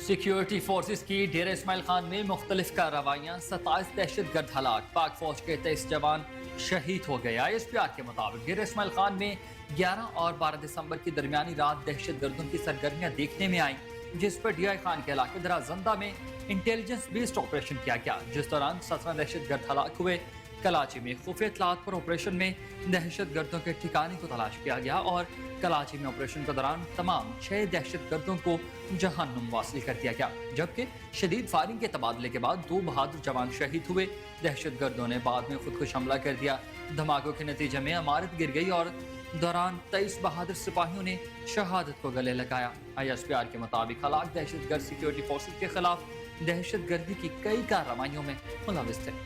Security forces की डेरा इस्माइल खान में मुख्तलिफ कार्रवाइयाँ, 27 दहशत गर्द हलाक, पाक फौज के 23 जवान शहीद हो गए। ISPR के मुताबिक डेरा इस्माइल खान में 11 और 12 दिसंबर की दरमियानी रात दहशत गर्दों की सरगर्मियाँ देखने में आई, जिस पर DI खान के इलाके दराजंदा में इंटेलिजेंस बेस्ड ऑपरेशन किया गया, जिस दौरान 17 दहशत गर्द हलाक हुए। कराची में खुफिया इत्तलात पर ऑपरेशन में दहशत गर्दों के ठिकाने को तलाश किया गया और कराची में ऑपरेशन के दौरान तमाम 6 दहशत गर्दों को जहन्नुम वासिल कर दिया गया, जबकि शदीद फायरिंग के तबादले के बाद 2 बहादुर जवान शहीद हुए। दहशत गर्दों ने बाद में खुदकुश हमला कर दिया। धमाकों के नतीजे में इमारत गिर गई और दौरान 23 बहादुर सिपाहियों ने शहादत को गले लगाया। ISPR के मुताबिक हलाक दहशत गर्द सिक्योरिटी फोर्सेज के खिलाफ दहशत गर्दी की कई कार्रवाइयों में मुलविस थे।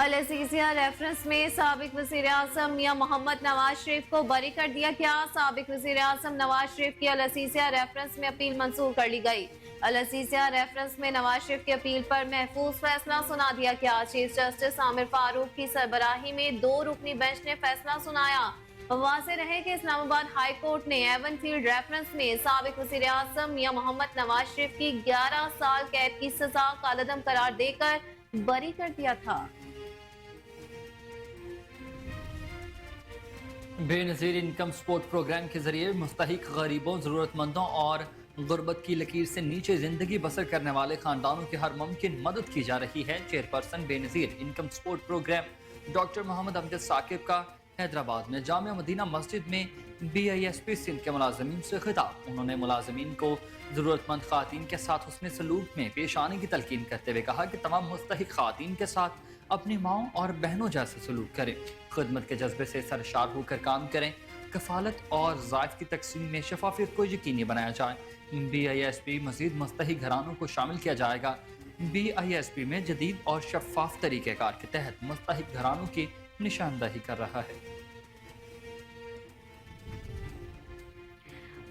अल-अज़ीज़िया रेफरेंस में साबिक वज़ीर आज़म मियां मोहम्मद नवाज शरीफ को बरी कर दिया गया। साबिक वज़ीर आज़म नवाज शरीफ की अल-अज़ीज़िया रेफरेंस में अपील मंजूर कर ली गई। अल-अज़ीज़िया रेफरेंस में नवाज शरीफ की अपील पर महफूज फैसला सुना दिया गया। चीफ जस्टिस आमिर फारूक की सरबराही में 2 रुकनी बेंच ने फैसला सुनाया। वाज़ेह रहे कि इस्लामाबाद हाई कोर्ट ने एवन फील्ड रेफरेंस में साबिक वज़ीर आज़म मियां मोहम्मद नवाज शरीफ की 11 साल कैद की सजा कालअदम करार देकर बरी कर दिया था। बेनज़ीर इनकम सपोर्ट प्रोग्राम के जरिए मुस्तहिक गरीबों, ज़रूरतमंदों और गुर्बत की लकीर से नीचे जिंदगी बसर करने वाले खानदानों की हर मुमकिन मदद की जा रही है। Chairperson Benazir income support program doctor Mohammad Amjad Saqib का हैदराबाद में जामिया मदीना मस्जिद में BISP सिंध के मुलाजमीन से खिताब। उन्होंने मुलाजमीन को ज़रूरतमंद खातीन के साथ हुस्न सलूक में पेश आने की तलकीन करते हुए कहा कि तमाम मुस्तहिक खातीन के साथ अपनी माओं और बहनों जैसे सलूक करें, खिदमत के जज्बे से सरशार होकर काम करें, कफालत और ज़ायफ की तकसीम में शफाफियत को यकीनी बनाया जाए। BISP मज़ीद मुस्तहिक घरानों को शामिल किया जाएगा। BISP में जदीद और शफाफ तरीक़ेकार के तहत मुस्तहिक घरानों की निशानदही कर रहा है।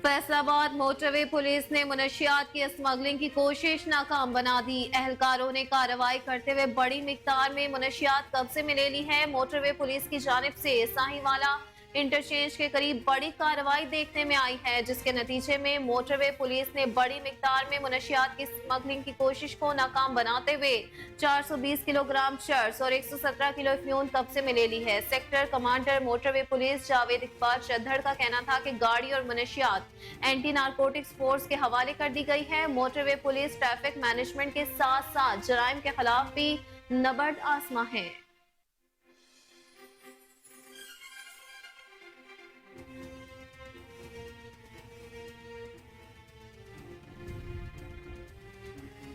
फैसलाबाद मोटरवे पुलिस ने मुनशियात की स्मगलिंग की कोशिश नाकाम बना दी। एहलकारों ने कार्रवाई करते हुए बड़ी मिकदार में मुनशियात कब्जे में ले ली है। मोटरवे पुलिस की जानिब से साहिवाला इंटरचेंज के करीब बड़ी कार्रवाई देखने में आई है, जिसके नतीजे में मोटरवे पुलिस ने बड़ी मिकदार में मुनशियात की स्मगलिंग की कोशिश को नाकाम बनाते हुए 420 किलोग्राम चर्स और 117 किलो अफीम कब्जे में ले ली है। Sector commander motorway police Javed Iqbal Chaddar का कहना था कि गाड़ी और मुनशियात एंटी नारकोटिक्स फोर्स के हवाले कर दी गई है। मोटरवे पुलिस ट्रैफिक मैनेजमेंट के साथ साथ जराइम के खिलाफ भी नबर्द आजमा है।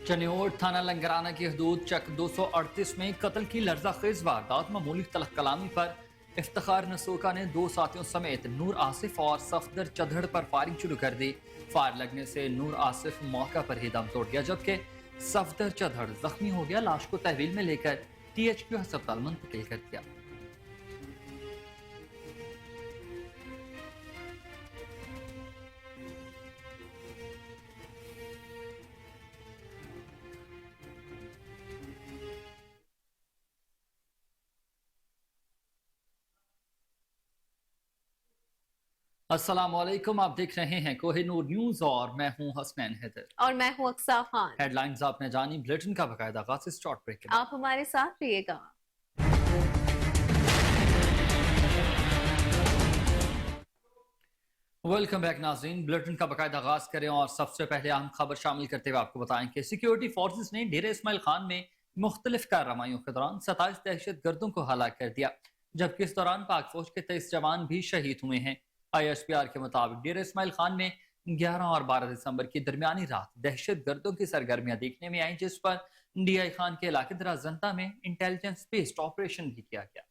चनियोट थाना लंगराना की हदूद चक 238 में कत्ल की लर्ज़ाखेज़ वारदात मामूली तलख कलामी पर इफ्तिखार नसूका ने 2 साथियों समेत नूर आसिफ और सफदर चढ़ड़ पर फायरिंग शुरू कर दी। फायर लगने से नूर आसिफ मौका पर ही दम तोड़ गया, जबकि सफदर चढ़ड़ जख्मी हो गया। लाश को तहवील में लेकर THQ अस्पताल मुंतकिल कर दिया। अस्सलामुअलैकुम, आप देख रहे हैं कोहिनूर न्यूज और मैं हूं हसनैन हैदर और मैं हूं अक्सा खान। हेडलाइंस आपने जानी, बुलेटिन का बाकायदा आगाज़ इस शॉर्ट ब्रेक के बाद। आप हमारे साथ रहिएगा। वेलकम बैक नाज़रीन, बुलेटिन का बाकायदा आगाज़ करें और सबसे पहले अहम खबर शामिल करते हुए आपको बताएं कि सिक्योरिटी फोर्सेस ने डेरा इस्माइल खान में मुख्तलिफ कार्रवाइयों के दौरान 27 दहशत गर्दों को हलाक कर दिया, जबकि इस दौरान पाक फौज के 23 जवान भी शहीद हुए हैं। ISPR के मुताबिक डेरा इस्माइल खान में 11 और 12 दिसंबर की दरमियानी रात दहशत गर्दों की सरगर्मियां देखने में आई, जिस पर DI खान के इलाके दराजंदा में इंटेलिजेंस बेस्ड ऑपरेशन भी किया गया।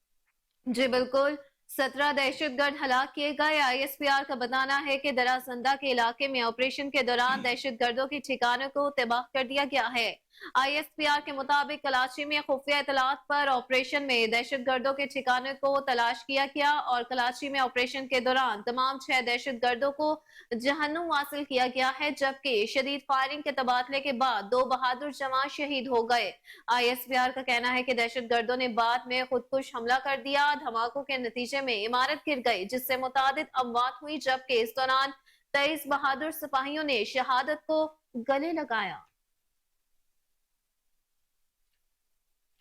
जी बिल्कुल, 17 दहशतगर्द हलाक किए गए। ISPR का बताना है कि दराजंदा के इलाके में ऑपरेशन के दौरान दहशतगर्दों के ठिकानों को तबाह कर दिया गया है। ISPR के मुताबिक कराची में खुफिया इतलात पर ऑपरेशन में दहशत गर्दों के ठिकाने को तलाश किया गया और कराची में ऑपरेशन के दौरान तमाम 6 दहशत गर्दों को जहन्नुम हासिल किया गया है, जबकि शदीद फायरिंग के तबादले के बाद 2 बहादुर जवान शहीद हो गए। ISPR का कहना है कि दहशत गर्दों ने बाद में खुदकुश हमला कर दिया। धमाकों के नतीजे में इमारत गिर गई जिससे मुतादिद अमवात हुई, जबकि इस दौरान 23 बहादुर सिपाहियों ने शहादत को गले लगाया।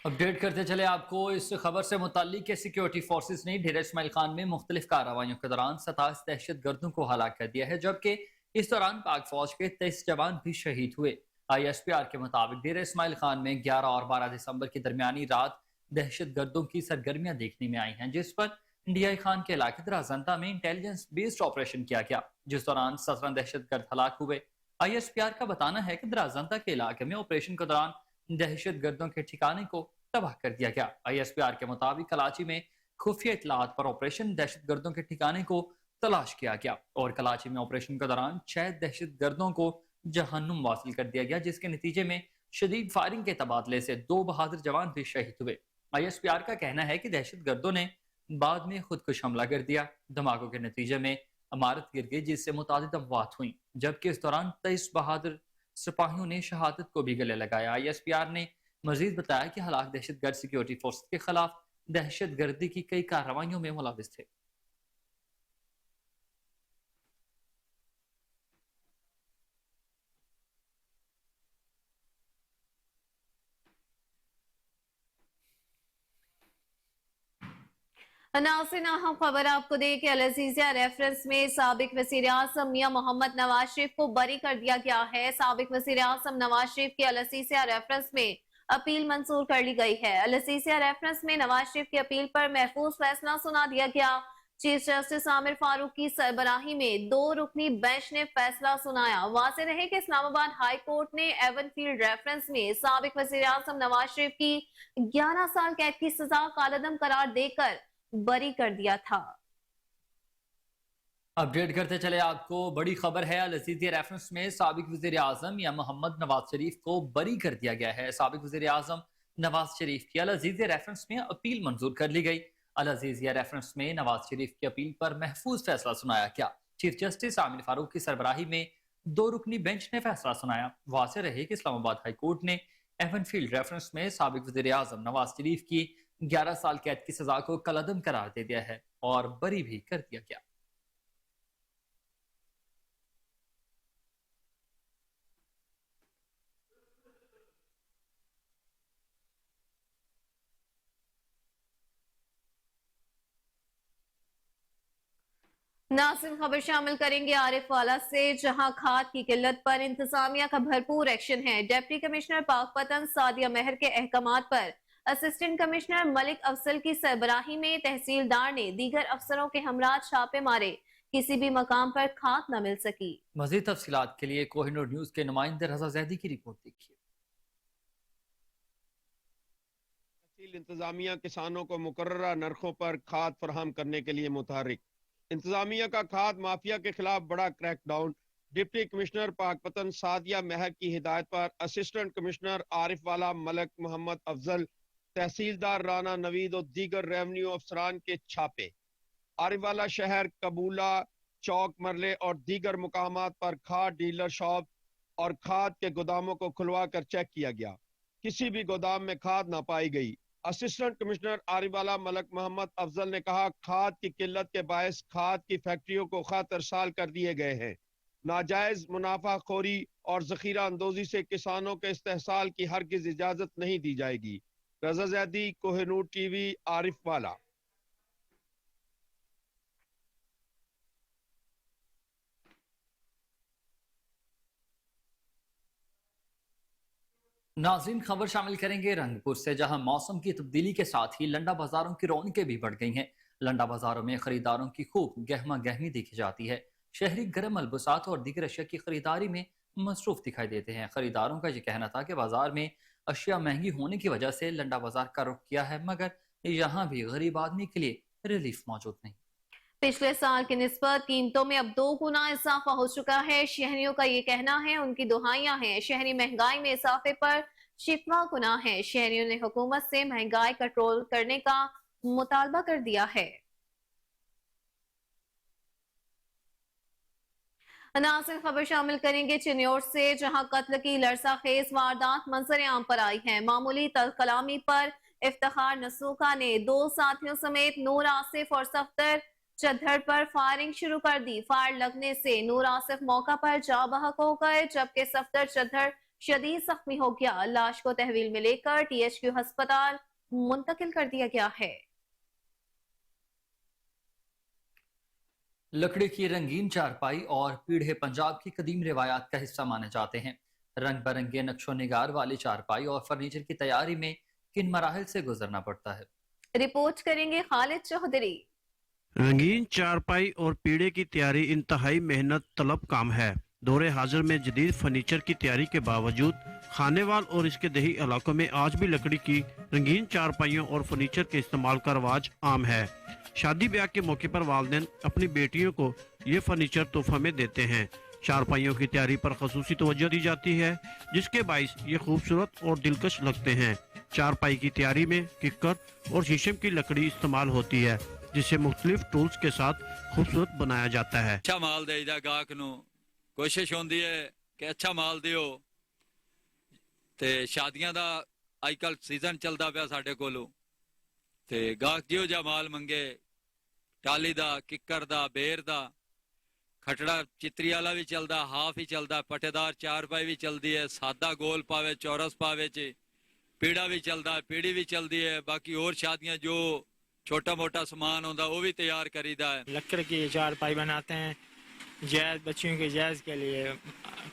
अपडेट करते चले आपको इस खबर से मुताल्लिक के सिक्योरिटी फोर्सेस ने डेरा इस्माइल खान में मुख्तलिफ कार्रवाइयों के दौरान 27 दहशत गर्दों को हलाक कर दिया है, जबकि इस दौरान पाक फौज के 23 जवान भी शहीद हुए। ISPR के मुताबिक डेरा इस्माइल खान में 11 और 12 दिसंबर की दरमियानी रात दहशत गर्दों की सरगर्मियां देखने में आई हैं, जिस पर डीआई खान के इलाके दराजंता में इंटेलिजेंस बेस्ड ऑपरेशन किया गया, जिस दौरान 17 दहशत गर्द हलाक हुए। ISPR का बताना है कि दराजंता के इलाके में ऑपरेशन के दौरान दहशत गर्दों के ठिकाने को तबाह कर दिया गया। ISPR के मुताबिक कराची में खुफिया इतलात पर ऑपरेशन दहशत गर्दों के ठिकाने को तलाश किया गया और कराची में ऑपरेशन के दौरान 6 दहशत गर्दों को जहन्नुम वासिल कर दिया गया, जिसके नतीजे में शदीद फायरिंग के तबादले से 2 बहादुर जवान भी शहीद हुए। ISPR का कहना है कि दहशत गर्दों ने बाद में खुदकुश हमला कर दिया। धमाकों के नतीजे में इमारत गिर गई जिससे मुतादिद अमवात हुई, जबकि इस दौरान 23 बहादुर सिपाहियों ने शहादत को भी गले लगाया। ISPR ने मजीद बताया कि हलाक दहशत गर्द सिक्योरिटी फोर्स के खिलाफ दहशत गर्दी की कई कार्रवाइयों में मुलविस थे। नाज़रीन, अहम खबर आपको दे कि अल-अज़ीज़िया रेफरेंस में साबिक वज़ीर आज़म मियां मोहम्मद नवाज शरीफ को बरी कर दिया गया है। साबिक वज़ीर आज़म नवाज शरीफ की अल-अज़ीज़िया रेफरेंस में अपील मंजूर कर ली गई है। अल-अज़ीज़िया रेफरेंस में नवाज शरीफ की अपील पर महफूज फैसला सुना दिया गया। चीफ जस्टिस आमिर फारूक की सरबराही में 2 रुकनी बेंच ने फैसला सुनाया। वाज़ेह रहे कि इस्लामाबाद हाई कोर्ट ने एवनफील्ड रेफरेंस में साबिक वज़ीर आज़म नवाज शरीफ की 11 साल कैद की सजा कालअदम करार देकर बरी कर दिया था। अपडेट करते चले आपको बड़ी खबर है, अल-अज़ीज़िया रेफरेंस में साबिक वज़ीर आज़म या मोहम्मद नवाज शरीफ को बरी कर दिया गया है। साबिक वज़ीर आज़म नवाज शरीफ की अल-अज़ीज़िया रेफरेंस में अपील मंजूर कर ली गई। अल-अज़ीज़िया रेफरेंस में नवाज शरीफ की अपील पर महफूज फैसला सुनाया गया। चीफ जस्टिस आमिर फारूक की सरबराही में 2 रुकनी बेंच ने फैसला सुनाया। वाज़ेह रहे कि इस्लामाबाद हाई कोर्ट ने एवनफील्ड रेफरेंस में साबिक वज़ीर आज़म नवाज शरीफ की 11 साल कैद की सजा को कलअदम करार दे दिया है और बरी भी कर दिया गया। नाज़रीन, खबर शामिल करेंगे आरिफ वाला से, जहां खाद की किल्लत पर इंतजामिया का भरपूर एक्शन है। डिप्टी कमिश्नर पाकपतन सादिया मेहर के अहकामात पर असिस्टेंट कमिश्नर मलिक अफजल की सरबराही में तहसीलदार ने दीगर अफसरों के हमरा छापे मारे, किसी भी मकाम पर खाद न मिल सकी। मजीद तफसीलात के लिए कोहिनूर न्यूज के नुमाइंदे रजा जैदी की रिपोर्ट देखिए। तहसील इंतजामिया किसानों को मुकर्ररा नरखों पर खाद फराहम करने के लिए मुतहरिक। इंतजामिया का खाद माफिया के खिलाफ बड़ा crackdown. Deputy commissioner Pakpattan Sadia Mahar की हिदायत पर असिस्टेंट कमिश्नर आरिफ वाला मलक मोहम्मद अफजल, तहसीलदार राना नवीद और दीगर रेवन्यू अफसरान के छापे। आरिफ वाला शहर, कबूला, चौक मरले और दीगर मुकामात पर खाद डीलर शॉप और खाद के गोदामों को खुलवा कर चेक किया गया। किसी भी गोदाम में खाद न पाई गई। असिस्टेंट कमिश्नर आरिवाला मलक मोहम्मद अफजल ने कहा, खाद की किल्लत के बायस खाद की फैक्ट्रियों को खातरसाल कर दिए गए हैं। नाजायज मुनाफाखोरी और जखीरा अंदोजी से किसानों के इस्तेहसाल की हरगिज इजाजत नहीं दी जाएगी। रजा जैदी, कोहिनूर टीवी, आरिफ वाला। नाज़रीन, खबर शामिल करेंगे रंगपुर से, जहां मौसम की तब्दीली के साथ ही लंडा बाजारों की रौनकें भी बढ़ गई हैं। लंडा बाजारों में खरीदारों की खूब गहमा गहमी देखी जाती है। शहरी गर्म मलबूसात और दीगर अशिया की खरीदारी में मसरूफ दिखाई देते हैं। खरीदारों का ये कहना था कि बाजार में अशिया महंगी होने की वजह से लंडा बाजार का रुख किया है, मगर यहाँ भी गरीब आदमी के लिए रिलीफ मौजूद नहीं। पिछले साल की निस्बत कीमतों में अब 2 गुना इजाफा हो चुका है। शहरियों का ये कहना है, उनकी दुहाइयां हैं, शहरी महंगाई में इजाफे पर शिकवा गुनाह है। शहरियों ने हुकूमत से महंगाई कंट्रोल करने का मुतालबा कर दिया है। नाज़रीन, खबर शामिल करेंगे चिन्नौर से, जहां कत्ल की लरसाखेज वारदात मंजर आम पर आई है। मामूली कलामी पर इफ्तिखार नसूका ने 2 साथियों समेत नूर आसिफ और सफ्तर चद्दर पर फायरिंग शुरू कर दी। फायर लगने से नूर आसिफ मौका पर जा बहक हो गए, जबकि सफ्तर चद्दर शदीद जख्मी हो गया। लाश को तहवील में लेकर THQ अस्पताल मुंतकिल कर दिया गया है। लकड़ी की रंगीन चारपाई और पीढ़े पंजाब की कदीम रिवायात का हिस्सा माने जाते हैं। रंग बरंगे नक्शो निगार वाली चारपाई और फर्नीचर की तैयारी में किन मराहिल से गुजरना पड़ता है, रिपोर्ट करेंगे खालिद चौधरी। रंगीन चारपाई और पीढ़े की तैयारी इंतहाई मेहनत तलब काम है। दौरे हाजिर में जदीद फर्नीचर की तैयारी के बावजूद खानेवाल और इसके दही इलाकों में आज भी लकड़ी की रंगीन चारपाइयों और फर्नीचर के इस्तेमाल का रवाज आम है। शादी ब्याह के मौके पर वालिदैन अपनी बेटियों को ये फर्नीचर तोहफा में देते हैं। चारपाइयों की तैयारी पर खसूसी तवज्जो दी जाती है, जिसके बाइस ये खूबसूरत और दिलकश लगते हैं। चारपाई की तैयारी में किक्कर और शीशम की लकड़ी इस्तेमाल होती है, जिसे मुख्तलिफ टूल्स के साथ खूबसूरत बनाया जाता है। अच्छा माल देईदा गाहक नूं, कोशिश होंदी है कि अच्छा माल दिओ ते शादियां दा अजकल सीजन चलदा पिया साडे कोलों ते गाहक जिहो जिहा माल मंगे, टाली दा, किक्कर दा, बेर दा, खटड़ा चित्तरी वाला भी चलदा, हाफ ही चलदा, पटेदार चारपाई भी चलदी है, सादा गोल पावे चौरस पावे च पीड़ा भी चलदा, पीड़ी भी चलदी है। बाकी और शादियां जो छोटा मोटा सामान होता वो भी तैयार करीदा है। लकड़ की चारपाई बनाते हैं जैज बच्चियों के जैज के लिए।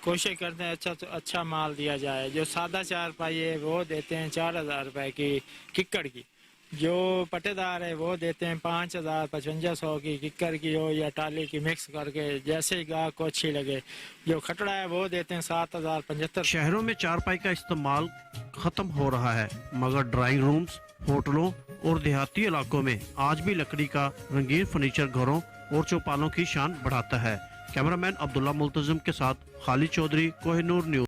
कोशिश करते हैं अच्छा माल दिया जाए। जो सादा चारपाई है वो देते हैं 4,000 रुपए की किक्कड़ की, जो पटेदार है वो देते हैं 5,000 5500 की किक्कर की हो या टाली की मिक्स करके, जैसे ही गाहक को अच्छी लगे। जो खटड़ा है वो देते हैं 7,075। शहरों में चारपाई का इस्तेमाल खत्म हो रहा है, मगर ड्राइंग रूम्स, होटलों और देहाती इलाकों में आज भी लकड़ी का रंगीन फर्नीचर घरों और चौपालों की शान बढ़ाता है। कैमरामैन अब्दुल्ला मुल्तजिम के साथ खालिद चौधरी, कोहिनूर न्यूज।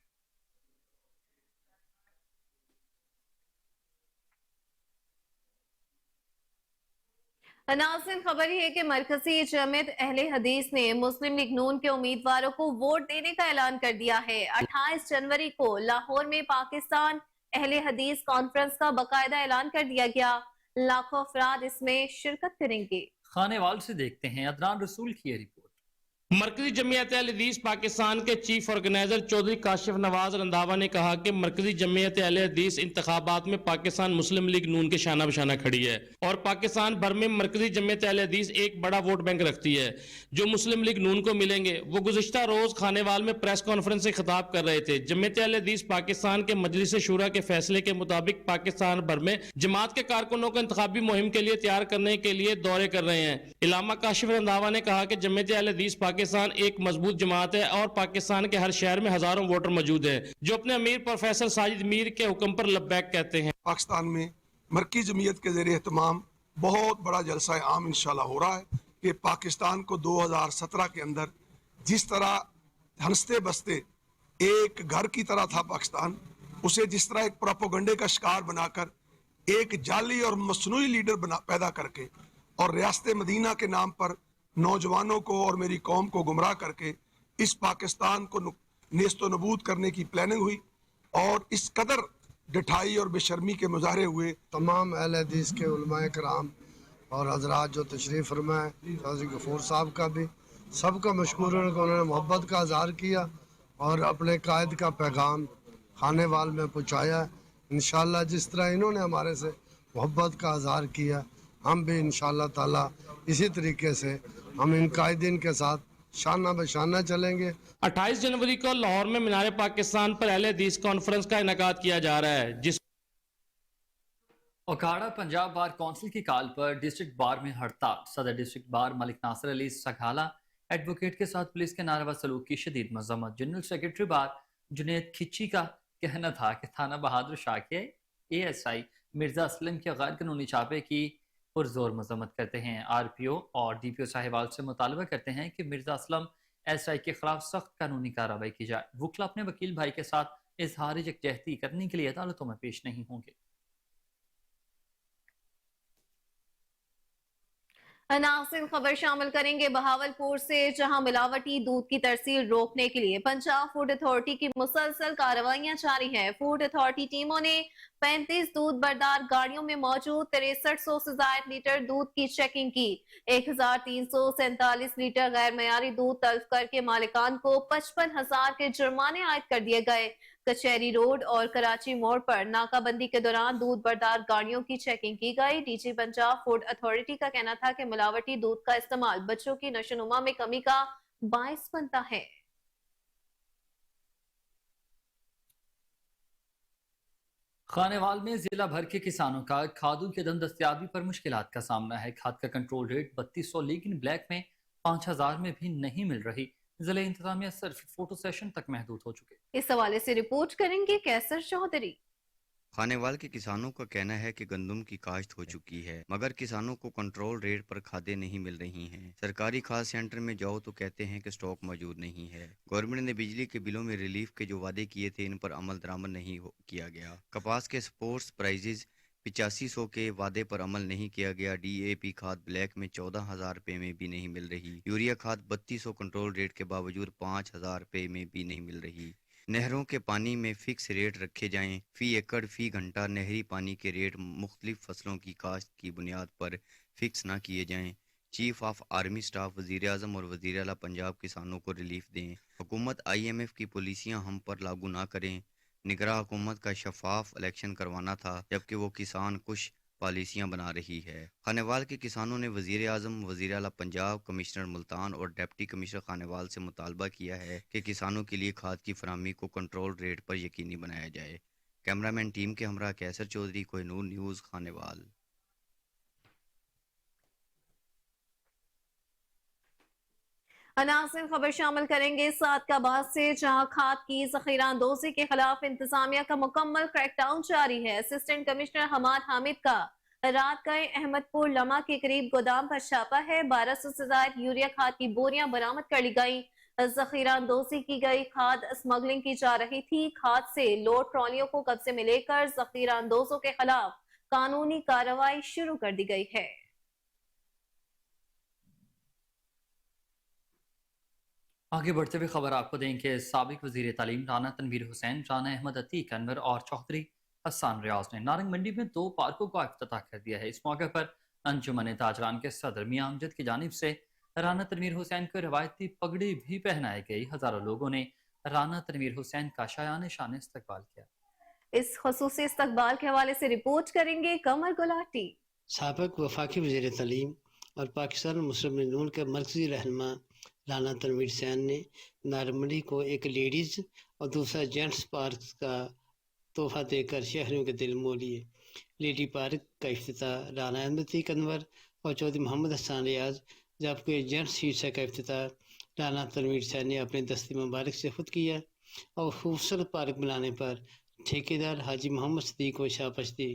नाज़रीन, खबर है कि मरकजी जमात अहले हदीस ने मुस्लिम लीग नून के उम्मीदवारों को वोट देने का ऐलान कर दिया है। 28 जनवरी को लाहौर में पाकिस्तान अहले हदीस कॉन्फ्रेंस का बाकायदा ऐलान कर दिया गया। लाखों अफराद इसमें शिरकत करेंगे। खानेवाल से देखते हैं अदनान रसूल की ये रिपोर्ट। मरकजी जमीयत अहल हदीस पाकिस्तान के चीफ ऑर्गेनाइजर चौधरी काशिफ नवाज रंधावा ने कहा कि मरकजी जमीयत अहल हदीस इंतखाबात में पाकिस्तान मुस्लिम लीग नून के शाना बशाना खड़ी है और पाकिस्तान भर में मरकजी जमीयत अहल हदीस एक बड़ा वोट बैंक रखती है जो मुस्लिम लीग नून को मिलेंगे। वो गुज़िश्ता रोज खानेवाल में प्रेस कॉन्फ्रेंस से खिताब कर रहे थे। जमीयत अहल हदीस पाकिस्तान के मजलिस शूरा के फैसले के मुताबिक पाकिस्तान भर में जमात के कारकुनों को इंतखाबी मुहिम के लिए तैयार करने के लिए दौरे कर रहे हैं। इलामा काशिफ रंधावा ने कहा कि जमीयत अहल हदीस पाकिस्तान एक मजबूत जमात है और पाकिस्तान के हर शहर में हजारों वोटर मौजूद हैं जो अपने अमीर प्रोफेसर साजिद मीर के हुक्म पर लब्बैक कहते हैं। पाकिस्तान में मरकज़ी जमीयत के ज़रिए एहतमाम बहुत बड़ा जलसा आम इंशाल्लाह हो रहा है कि पाकिस्तान को 2017 के अंदर जिस तरह हंसते बसते एक घर की तरह था पाकिस्तान, उसे जिस तरह एक प्रोपेगेंडे का शिकार बनाकर एक जाली और मसनूई लीडर पैदा करके और रियासत मदीना के नाम पर नौजवानों को और मेरी कौम को गुमराह करके इस पाकिस्तान को नेस्तो नबूद करने की प्लानिंग हुई और इस कदर डठाई और बेशर्मी के मुजाहरे हुए। तमाम अहले हदीस के उलमाए कराम और हजरात जो तशरीफ़ फरमाए, चौधरी गफूर साहब का भी सबका मशकूर है कि उन्होंने मोहब्बत का इज़हार किया और अपने कायद का पैगाम खानेवाल में पहुँचाया। इंशाअल्लाह जिस तरह इन्होंने हमारे से मोहब्बत का इज़हार किया, हम भी इंशाअल्लाह ताला इसी तरीके से हम इन कायदीन के साथ शाना बशाना चलेंगे। 28 जनवरी को लाहौर में मीनार पाकिस्तान पर अहले हदीस कॉन्फ्रेंस का इनेकाद किया जा रहा है, जिस ओकाड़ा पंजाब बार कौंसिल की कॉल पर डिस्ट्रिक्ट बार में हड़ताल। सदर district bar Malik Nasir Ali Saghala advocate के साथ पुलिस के नारवा सलूक की शदीद मजम्मत। General secretary bar Junaid Khichi का कहना था कि थाना बहादुर शाह के ASI मिर्जा असलम के गैर कानूनी छापे की पुरजोर मजम्मत करते हैं। RPO और DPO साहिबाल से मुतालबा करते हैं कि मिर्जा असलम SI के खिलाफ सख्त कानूनी कार्रवाई की जाए। वकील अपने वकील भाई के साथ इजहार यकजहती करने के लिए अदालतों में पेश नहीं होंगे। नाज़रीन, खबर शामिल करेंगे बहावलपुर से, जहां मिलावटी दूध की तरसील रोकने के लिए पंजाब फूड अथॉरिटी की मुसलसल कार्रवाइयां जारी हैं। फूड अथॉरिटी टीमों ने 35 दूध बरदार गाड़ियों में मौजूद 6300 से ज्यादा लीटर दूध की चेकिंग की। 1347 लीटर गैर मयारी दूध तल्फ करके मालिकान को 55,000 के जुर्माने आयद कर दिए गए। कचहरी रोड और कराची मोड़ पर नाकाबंदी के दौरान दूध बरदार गाड़ियों की चेकिंग की गई। डीजी पंजाब फूड अथॉरिटी का कहना था कि मिलावटी दूध का इस्तेमाल बच्चों की नशोनुमा में कमी का बायस बनता है। खानेवाल में जिला भर के किसानों का खादों की अदम दस्तयाबी पर मुश्किलात का सामना है। खाद का कंट्रोल रेट 3200, लेकिन ब्लैक में 5000 में भी नहीं मिल रही। जिला इंतजामिया सिर्फ फोटो सेशन तक महदूद हो चुके। इस हवाले से रिपोर्ट करेंगे कैसर चौधरी। खानेवाल के किसानों का कहना है कि गंदम की काश्त हो चुकी है, मगर किसानों को कंट्रोल रेट पर खादें नहीं मिल रही हैं। सरकारी खाद सेंटर में जाओ तो कहते हैं कि स्टॉक मौजूद नहीं है। गवर्नमेंट ने बिजली के बिलों में रिलीफ के जो वादे किए थे, इन पर अमल दरामद नहीं किया गया। कपास के स्पोर्ट्स प्राइजेज 8500 के वादे पर अमल नहीं किया गया। DAP खाद ब्लैक में 14,000 रुपए में भी नहीं मिल रही। यूरिया खाद 3200 कंट्रोल रेट के बावजूद 5,000 रुपए में भी नहीं मिल रही। नहरों के पानी में फिक्स रेट रखे जाएं। फी एकड़ फी घंटा नहरी पानी के रेट मुख्तलिफ फसलों की काश्त की बुनियाद पर फिक्स ना किए जाएं। चीफ ऑफ आर्मी स्टाफ वज़ीर आज़म और वज़ीर आला पंजाब किसानों को रिलीफ दें। हुकूमत IMF की पॉलिसियां हम पर लागू ना करें। निगरां हुकूमत का शफाफ इलेक्शन करवाना था, जबकि वो किसान कुछ पॉलिसियां बना रही है। खानेवाल के किसानों ने वज़ीर आज़म, वज़ीर आला पंजाब, कमिश्नर मुल्तान और डिप्टी कमिश्नर खानेवाल से मुतालबा किया है कि किसानों के लिए खाद की फराहमी को कंट्रोल रेट पर यकीनी बनाया जाए। कैमरामैन टीम के हमरा कैसर चौधरी, कोहिनूर न्यूज़, खानेवाल। नाज़रीन, खबर शामिल करेंगे सादकाबाद से, जहां खाद की ज़ख़ीरा अंदोज़ी के खिलाफ इंतजामिया का मुकम्मल क्रैकडाउन जारी है। असिस्टेंट कमिश्नर हमाद हामिद का रात गए अहमदपुर लमा के करीब गोदाम पर छापा है। 1200 से ज्यादा यूरिया खाद की बोरियां बरामद कर ली गई। ज़ख़ीरा अंदोज़ी की गई खाद स्मगलिंग की जा रही थी। खाद से लोड ट्रॉलियों को कब्जे में लेकर ज़ख़ीरा अंदोज़ों के खिलाफ कानूनी कार्रवाई शुरू कर दी गई है। आगे बढ़ते हुए खबर आपको दें कि साबिक वज़ीर तालीम राना तनवीर हुसैन, राना अहमद अतीक अनवर और चौधरी हसन रियाज ने नारंग मंडी में 2 पार्कों का इफ्तिताह कर दिया है। इस मौके पर अंजुमन ताजरान के सदर मियां अमजद की जानिब से राना तनवीर हुसैन को रवायती पगड़ी भी पहनाई गई। हजारों लोगों ने राना तनवीर हुसैन का शायान शान इस्तकबाल किया। इस खुसूसी इस्तकबाल के हवाले से रिपोर्ट करेंगे कमर गुलाटी। साबिक वफाकी वज़ीर तालीम और पाकिस्तान मुस्लिम लीग नून के मरकजी रहनुमा राना तनवीर हुसैन ने नारमंडी को एक लेडीज़ और दूसरा जेंट्स पार्क का तोहफा देकर शहरियों के दिल मोह लिए। लेडी पार्क का इफ्तिताह राना अहमद अतीक अनवर और चौधरी मोहम्मद हसन रियाज, जबकि जेंट्स हिस्सा का इफ्तिताह राना तनवीर हुसैन ने अपने दस्ते मुबारक से खुद किया और खूबसूरत पार्क बनाने पर ठेकेदार हाजी मोहम्मद सदीक को शाबाश दी।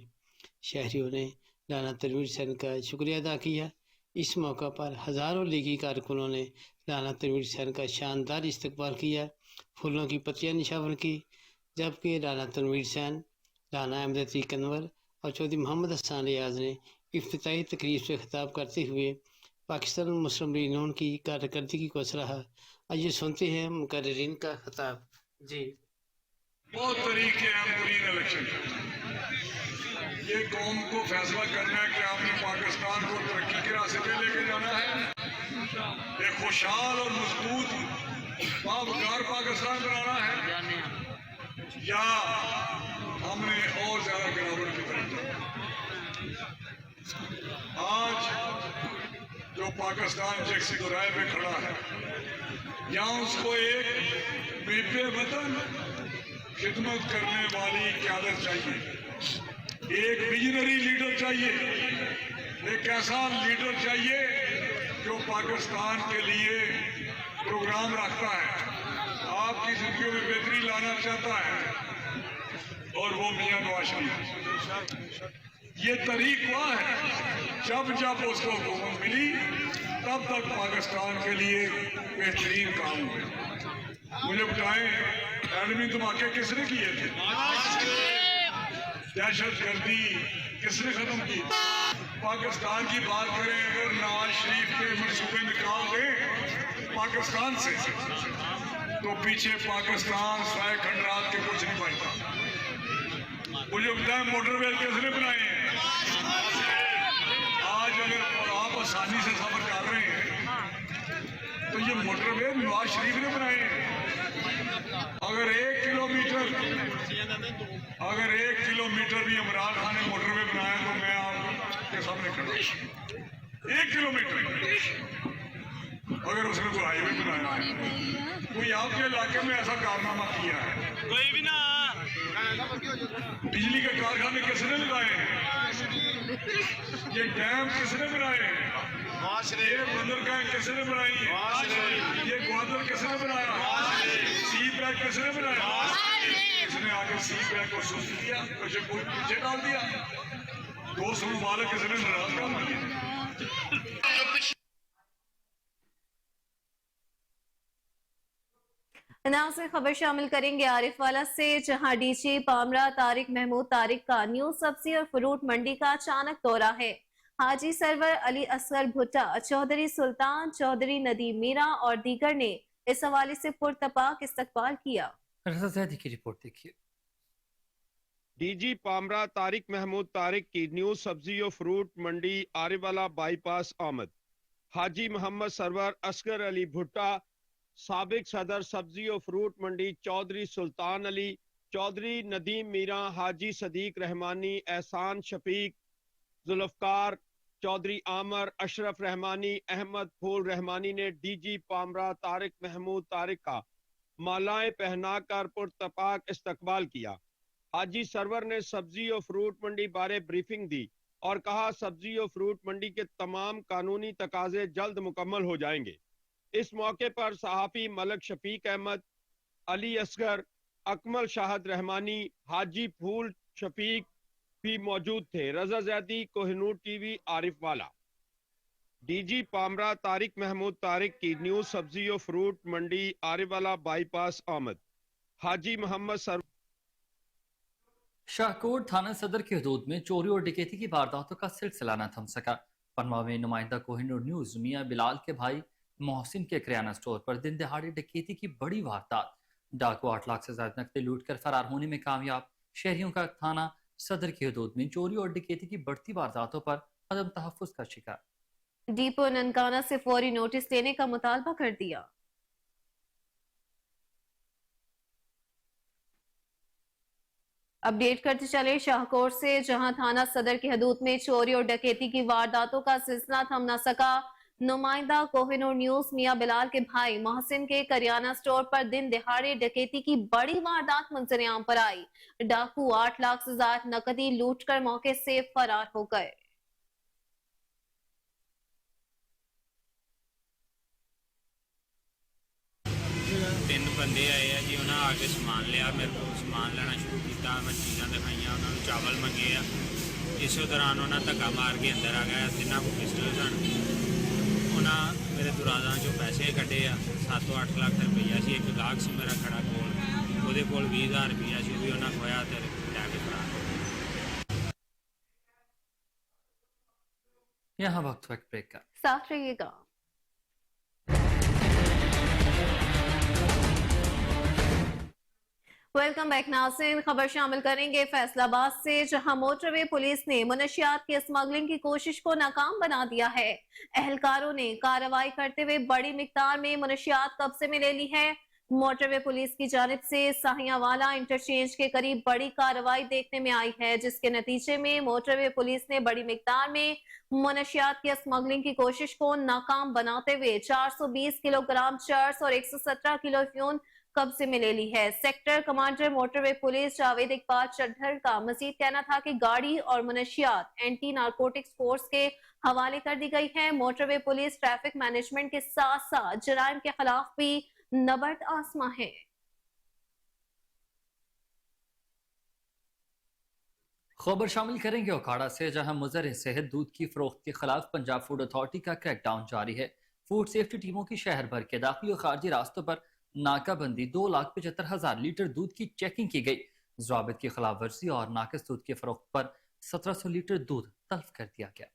शहरियों ने राना तनवीर हुसैन का शुक्रिया अदा किया। इस मौका पर हज़ारों लीगी कारकुनों ने राना तनवीर हुसैन का शानदार इस्तकबाल किया, फूलों की पत्तियां निशावर की, जबकि राना तनवीर हुसैन, राना अहमद अतीक अनवर और चौधरी मोहम्मद हसन रियाज ने इफ्तिताही तकरीब से खिताब करते हुए पाकिस्तान मुस्लिम लीग नून की कारकर्दगी को सराहा। आइए सुनते हैं मुकर्रिरीन का खिताब। जी, बहुत तरीके हैं ग्रीन इलेक्शन। ये कौम को फैसला करना है कि आपने पाकिस्तान को तरक्की के रास्ते पे लेके जाना है, एक खुशहाल और मजबूत बावकार पाकिस्तान बनाना है, या हमने और ज्यादा गिरावट की तरफ जाना। आज जो पाकिस्तान जैसी गुराए पे खड़ा है, यहाँ उसको एक बेबे वतन खिदमत करने वाली क़यादत चाहिए, एक विजनरी लीडर चाहिए, एक ऐसा लीडर चाहिए जो पाकिस्तान के लिए प्रोग्राम रखता है, आपकी जिंदगी में बेहतरी लाना चाहता है, और वो मियां नवाज शरीफ। ये तरीक वह है जब जब उसको हुकूमत मिली तब तक पाकिस्तान के लिए बेहतरीन काम हुए। मुझे बताएं एटमी धमाके किसने किए थे? दहशत गर्दी किसने खत्म की? पाकिस्तान की बात करें, अगर नवाज शरीफ के मंसूबे निकाल दें पाकिस्तान से, तो पीछे पाकिस्तान स्वाय खंडरात के कुछ नहीं पाएगा। मुझे बताएं मोटरवे किसने बनाए हैं? आज अगर आप आसानी से सफर कर रहे हैं तो ये मोटरवे नवाज शरीफ ने बनाए हैं। अगर 1 किलोमीटर भी इमरान खान ने मोटरवे बनाया तो मैं आपके सामने खड़ा हूं। 1 किलोमीटर अगर उसने कोई हाईवे बनाया है, कोई आपके इलाके में ऐसा कारनामा किया है? कोई भी ना। बिजली के कारखाने किसने लगाए हैं? ये डैम किसने बनाए हैं? ये बंदरगाह किसने बनाई है? ये ग्वादर किसने बनाया? सी पैक किसने बनाया? किसने आगे सी पैक को सुस्त किया, कोई पीछे डाल दिया? 200 मुबारक किसने नाराज कर दिया? नाम से खबर शामिल करेंगे आरिफ वाला से, जहां डीजी पामरा तारिक महमूद तारिक का न्यू सब्जी और फ्रूट मंडी का अचानक दौरा है। हाजी सरवर अली असगर भुट्टा, चौधरी सुल्तान, चौधरी नदीम मीरा और दीगर ने इस हवाले से पुरतपाक इस्तकबाल किया। रज़ा ज़ैदी की रिपोर्ट देखिए। डीजी पामरा तारिक महमूद तारिक की न्यू सब्जी और फ्रूट मंडी आरिवाला बाईपास आमद। हाजी मोहम्मद सरवर असगर अली भुट्टा, साबिक सदर सब्जी और फ्रूट मंडी चौधरी सुल्तान अली, चौधरी नदीम मीरा, हाजी सदीक रहमानी, एहसान शफीक, जुल्फकार चौधरी, आमर, अशरफ रहमानी, अहमद फूल रहमानी ने डीजी पामरा तारिक महमूद तारिक का मालाएं पहनाकर पुरतपाक इस्तकबाल किया। हाजी सरवर ने सब्जी और फ्रूट मंडी बारे ब्रीफिंग दी और कहा सब्जी और फ्रूट मंडी के तमाम कानूनी तकाजे जल्द मुकम्मल हो जाएंगे। इस मौके पर सहाफी मलक शफीक अहमद, अली असगर, अकमल शाहद रहमानी, हाजी फूल शफीक भी मौजूद थे। रज़ा ज़ैदी, कोहिनूर टीवी, आरिफ वाला। डीजी पामरा तारिक महमूद तारिक की न्यू सब्जी और फ्रूट मंडी आरिवाला बाईपास आमद। हाजी मोहम्मद सर शाहकोट थाना सदर की हदूद में चोरी और डकैती की वारदातों का सिलसिला न थम सका। पनवा में नुमाइंदा कोहिनूर न्यूज मियां बिलाल के भाई मोहसिन के किराना स्टोर पर दिन दहाड़े डकैती की बड़ी वारदात। डाकू 8 लाख से ज्यादा नकदी लूट कर फरार होने में कामयाब। शहरियों का थाना सदर की हदूद में चोरी और डकैती की बढ़ती वारदातों पर अदम तहफ्फुज़ का शिकार। डीपो ननकाना से फौरी नोटिस लेने का मुतालबा कर दिया। अपडेट करते चले शाहकोट से, जहां थाना सदर की हदूद में चोरी और डकैती की वारदातों का सिलसिला थम न सका। नुमाइंदा कोहिनूर न्यूज मियां बिलाल के भाई मोहसिन के करियाना स्टोर पर दिन दिहाड़े डकैती की बड़ी वारदात मंजर-ए-आम पर आई। डाकू 8 लाख से ज्यादा नकदी लूटकर मौके से फरार हो गए। तीन बंदे आए हैं जी, उन्हें आके समान लिया, मेरे को समान लेना शुरू किया, मैं चीज़ा दिखाइया, उन्होंने चावल मंगे आ। इस दौरान उन्हें धक्का मार के अंदर आ गया, तिना को पिस्टल सन। उन्हें मेरे दुराजा चो पैसे कटे आ, 7-8 लाख रुपया सी। एक गाहक सी मेरा खड़ा कोल, ਉਹਦੇ ਕੋਲ 20,000 रुपया सी, भी उन्हें खोया ते लैके फरार। यहाँ वक्त ब्रेक का। साथ रहिएगा। वेलकम बैक नाज़रीन, खबर शामिल करेंगे फैसलाबाद से, जहां मोटरवे पुलिस ने मुनशियात की स्मगलिंग की कोशिश को नाकाम बना दिया है। एहलकारों ने कार्रवाई करते हुए बड़ी मिकदार में मुनशियात कब्जे में ले ली है। मोटरवे पुलिस की जानिब से साहियावाला इंटरचेंज के करीब बड़ी कार्रवाई देखने में आई है, जिसके नतीजे में मोटरवे पुलिस ने बड़ी मिकदार में मुनशियात की स्मगलिंग की कोशिश को नाकाम बनाते हुए 420 किलोग्राम चर्स और 117 किलो फ्यून कब्जे में ले ली है। Sector commander motorway police Javed Iqbal Chaddar का मजीद कहना था कि गाड़ी और मुनशियात एंटी नारकोटिक्स फोर्स के हवाले कर दी गई है। मोटरवे पुलिस ट्रैफिक मैनेजमेंट के साथ साथ जराइम के खिलाफ भी नबर्द आसमा है। खबर शामिल करेंगे ओखाड़ा से, जहां मुजर सेहत दूध की फरोख्त के खिलाफ पंजाब फूड अथॉरिटी का क्रैकडाउन जारी है। फूड सेफ्टी टीमों की शहर भर के दाखिली और खारजी रास्तों पर नाका बंदी 2,75,000 लीटर दूध की चेकिंग की गई। ज़वाबित की खिलाफ वर्जी और नाकिस दूध के फरोख्त पर 1700 लीटर दूध तल्फ कर दिया गया।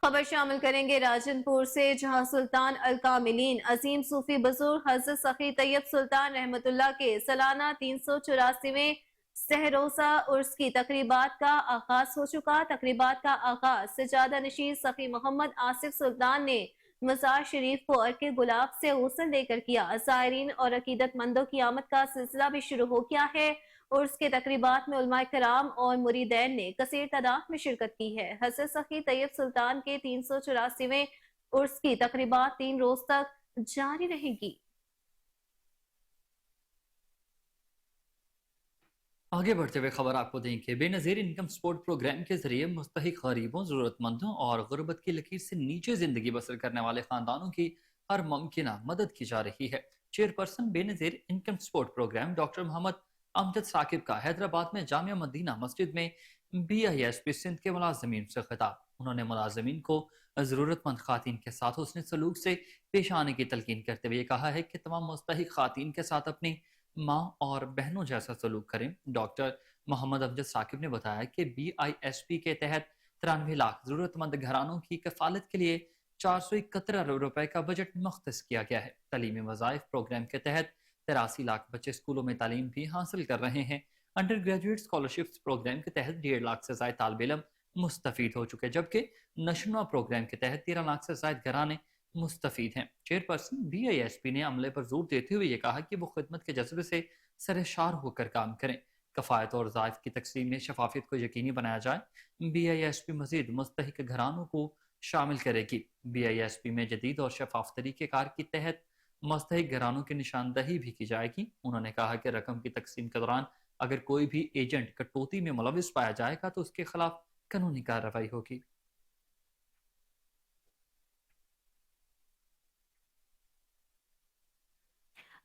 खबर शामिल करेंगे राजनपुर से, जहां सुल्तान अल कामिलीन अजीम सूफी बुजुर्ग हजरत सखी तैयब सुल्तान रहमतुल्लाह के सालाना 384वें सहरोसा उर्स की तकरीबात का आगाज हो चुका। तकरीबात का आगाज सजादा नशीर सखी मोहम्मद आसिफ सुल्तान ने मज़ार शरीफ को अर्के गुलाब से गुस्ल देकर किया। ज़ायरीन और अकीदतमंदों की आमद का सिलसिला भी शुरू हो गया है। उर्स के तकरीबात में उलमाए कराम और मुरीदैन ने कसीर तादाद में शिरकत की है। हज़रत सखी तैयब सुल्तान के 384वें उर्स की तकरीबात 3 रोज तक जारी रहेगी। आगे बढ़ते हुए खबर आपको देंगे, बेनज़ीर इनकम सपोर्ट प्रोग्राम के जरिए मुस्तहिक गरीबों, ज़रूरतमंदों और गुर्बत की लकीर से नीचे जिंदगी बसर करने वाले खानदानों की हर मुमकिना मदद की जा रही है। Chairperson Benazir income support program doctor Mohammad Amjad Saqib का हैदराबाद में जामिया मदीना मस्जिद में BISP सिंध के मुलाजमीन से खिताब। उन्होंने मुलाजमीन को ज़रूरतमंद खातीन के साथ हुस्न सलूक से पेश आने की तलकीन करते हुए कहा है कि तमाम मुस्तहिक खातीन के साथ अपनी माँ और बहनों जैसा सलूक करें। डॉक्टर मोहम्मद अमजद साकिब ने बताया कि BISP के तहत 93 लाख ज़रूरतमंद घरानों की कफालत के लिए 471 अरब रुपए का बजट मुख्तस किया गया है। तलीमी वज़ाइफ प्रोग्राम के तहत 83 लाख बच्चे स्कूलों में तालीम भी हासिल कर रहे हैं। अंडर ग्रेजुएट स्कॉलरशिप प्रोग्राम के तहत 1.5 लाख से ज़ायद तालिब इल्म मुस्तफीद हो चुके, जबकि नशनुमा प्रोग्राम के तहत 13 लाख से ज़ायद घराने मुस्तफीद हैं। चेयरपर्सन BISP ने अमले पर जोर देते हुए ये कहा कि वो खिदमत के जज्बे से सरशार होकर काम करें। कफ़ायत और ज़ायफ की तकसीम में शफाफियत को यकीनी बनाया जाए। BISP मज़ीद मुस्तहिक घरानों को शामिल करेगी। BISP में जदीद और शफाफ तरीक़ेकार के तहत मुस्तहिक घरानों की निशानदही भी की जाएगी। उन्होंने कहा कि रकम की तकसीम के दौरान अगर कोई भी एजेंट कटौती में मुलविस पाया जाएगा तो उसके खिलाफ कानूनी कार्रवाई होगी।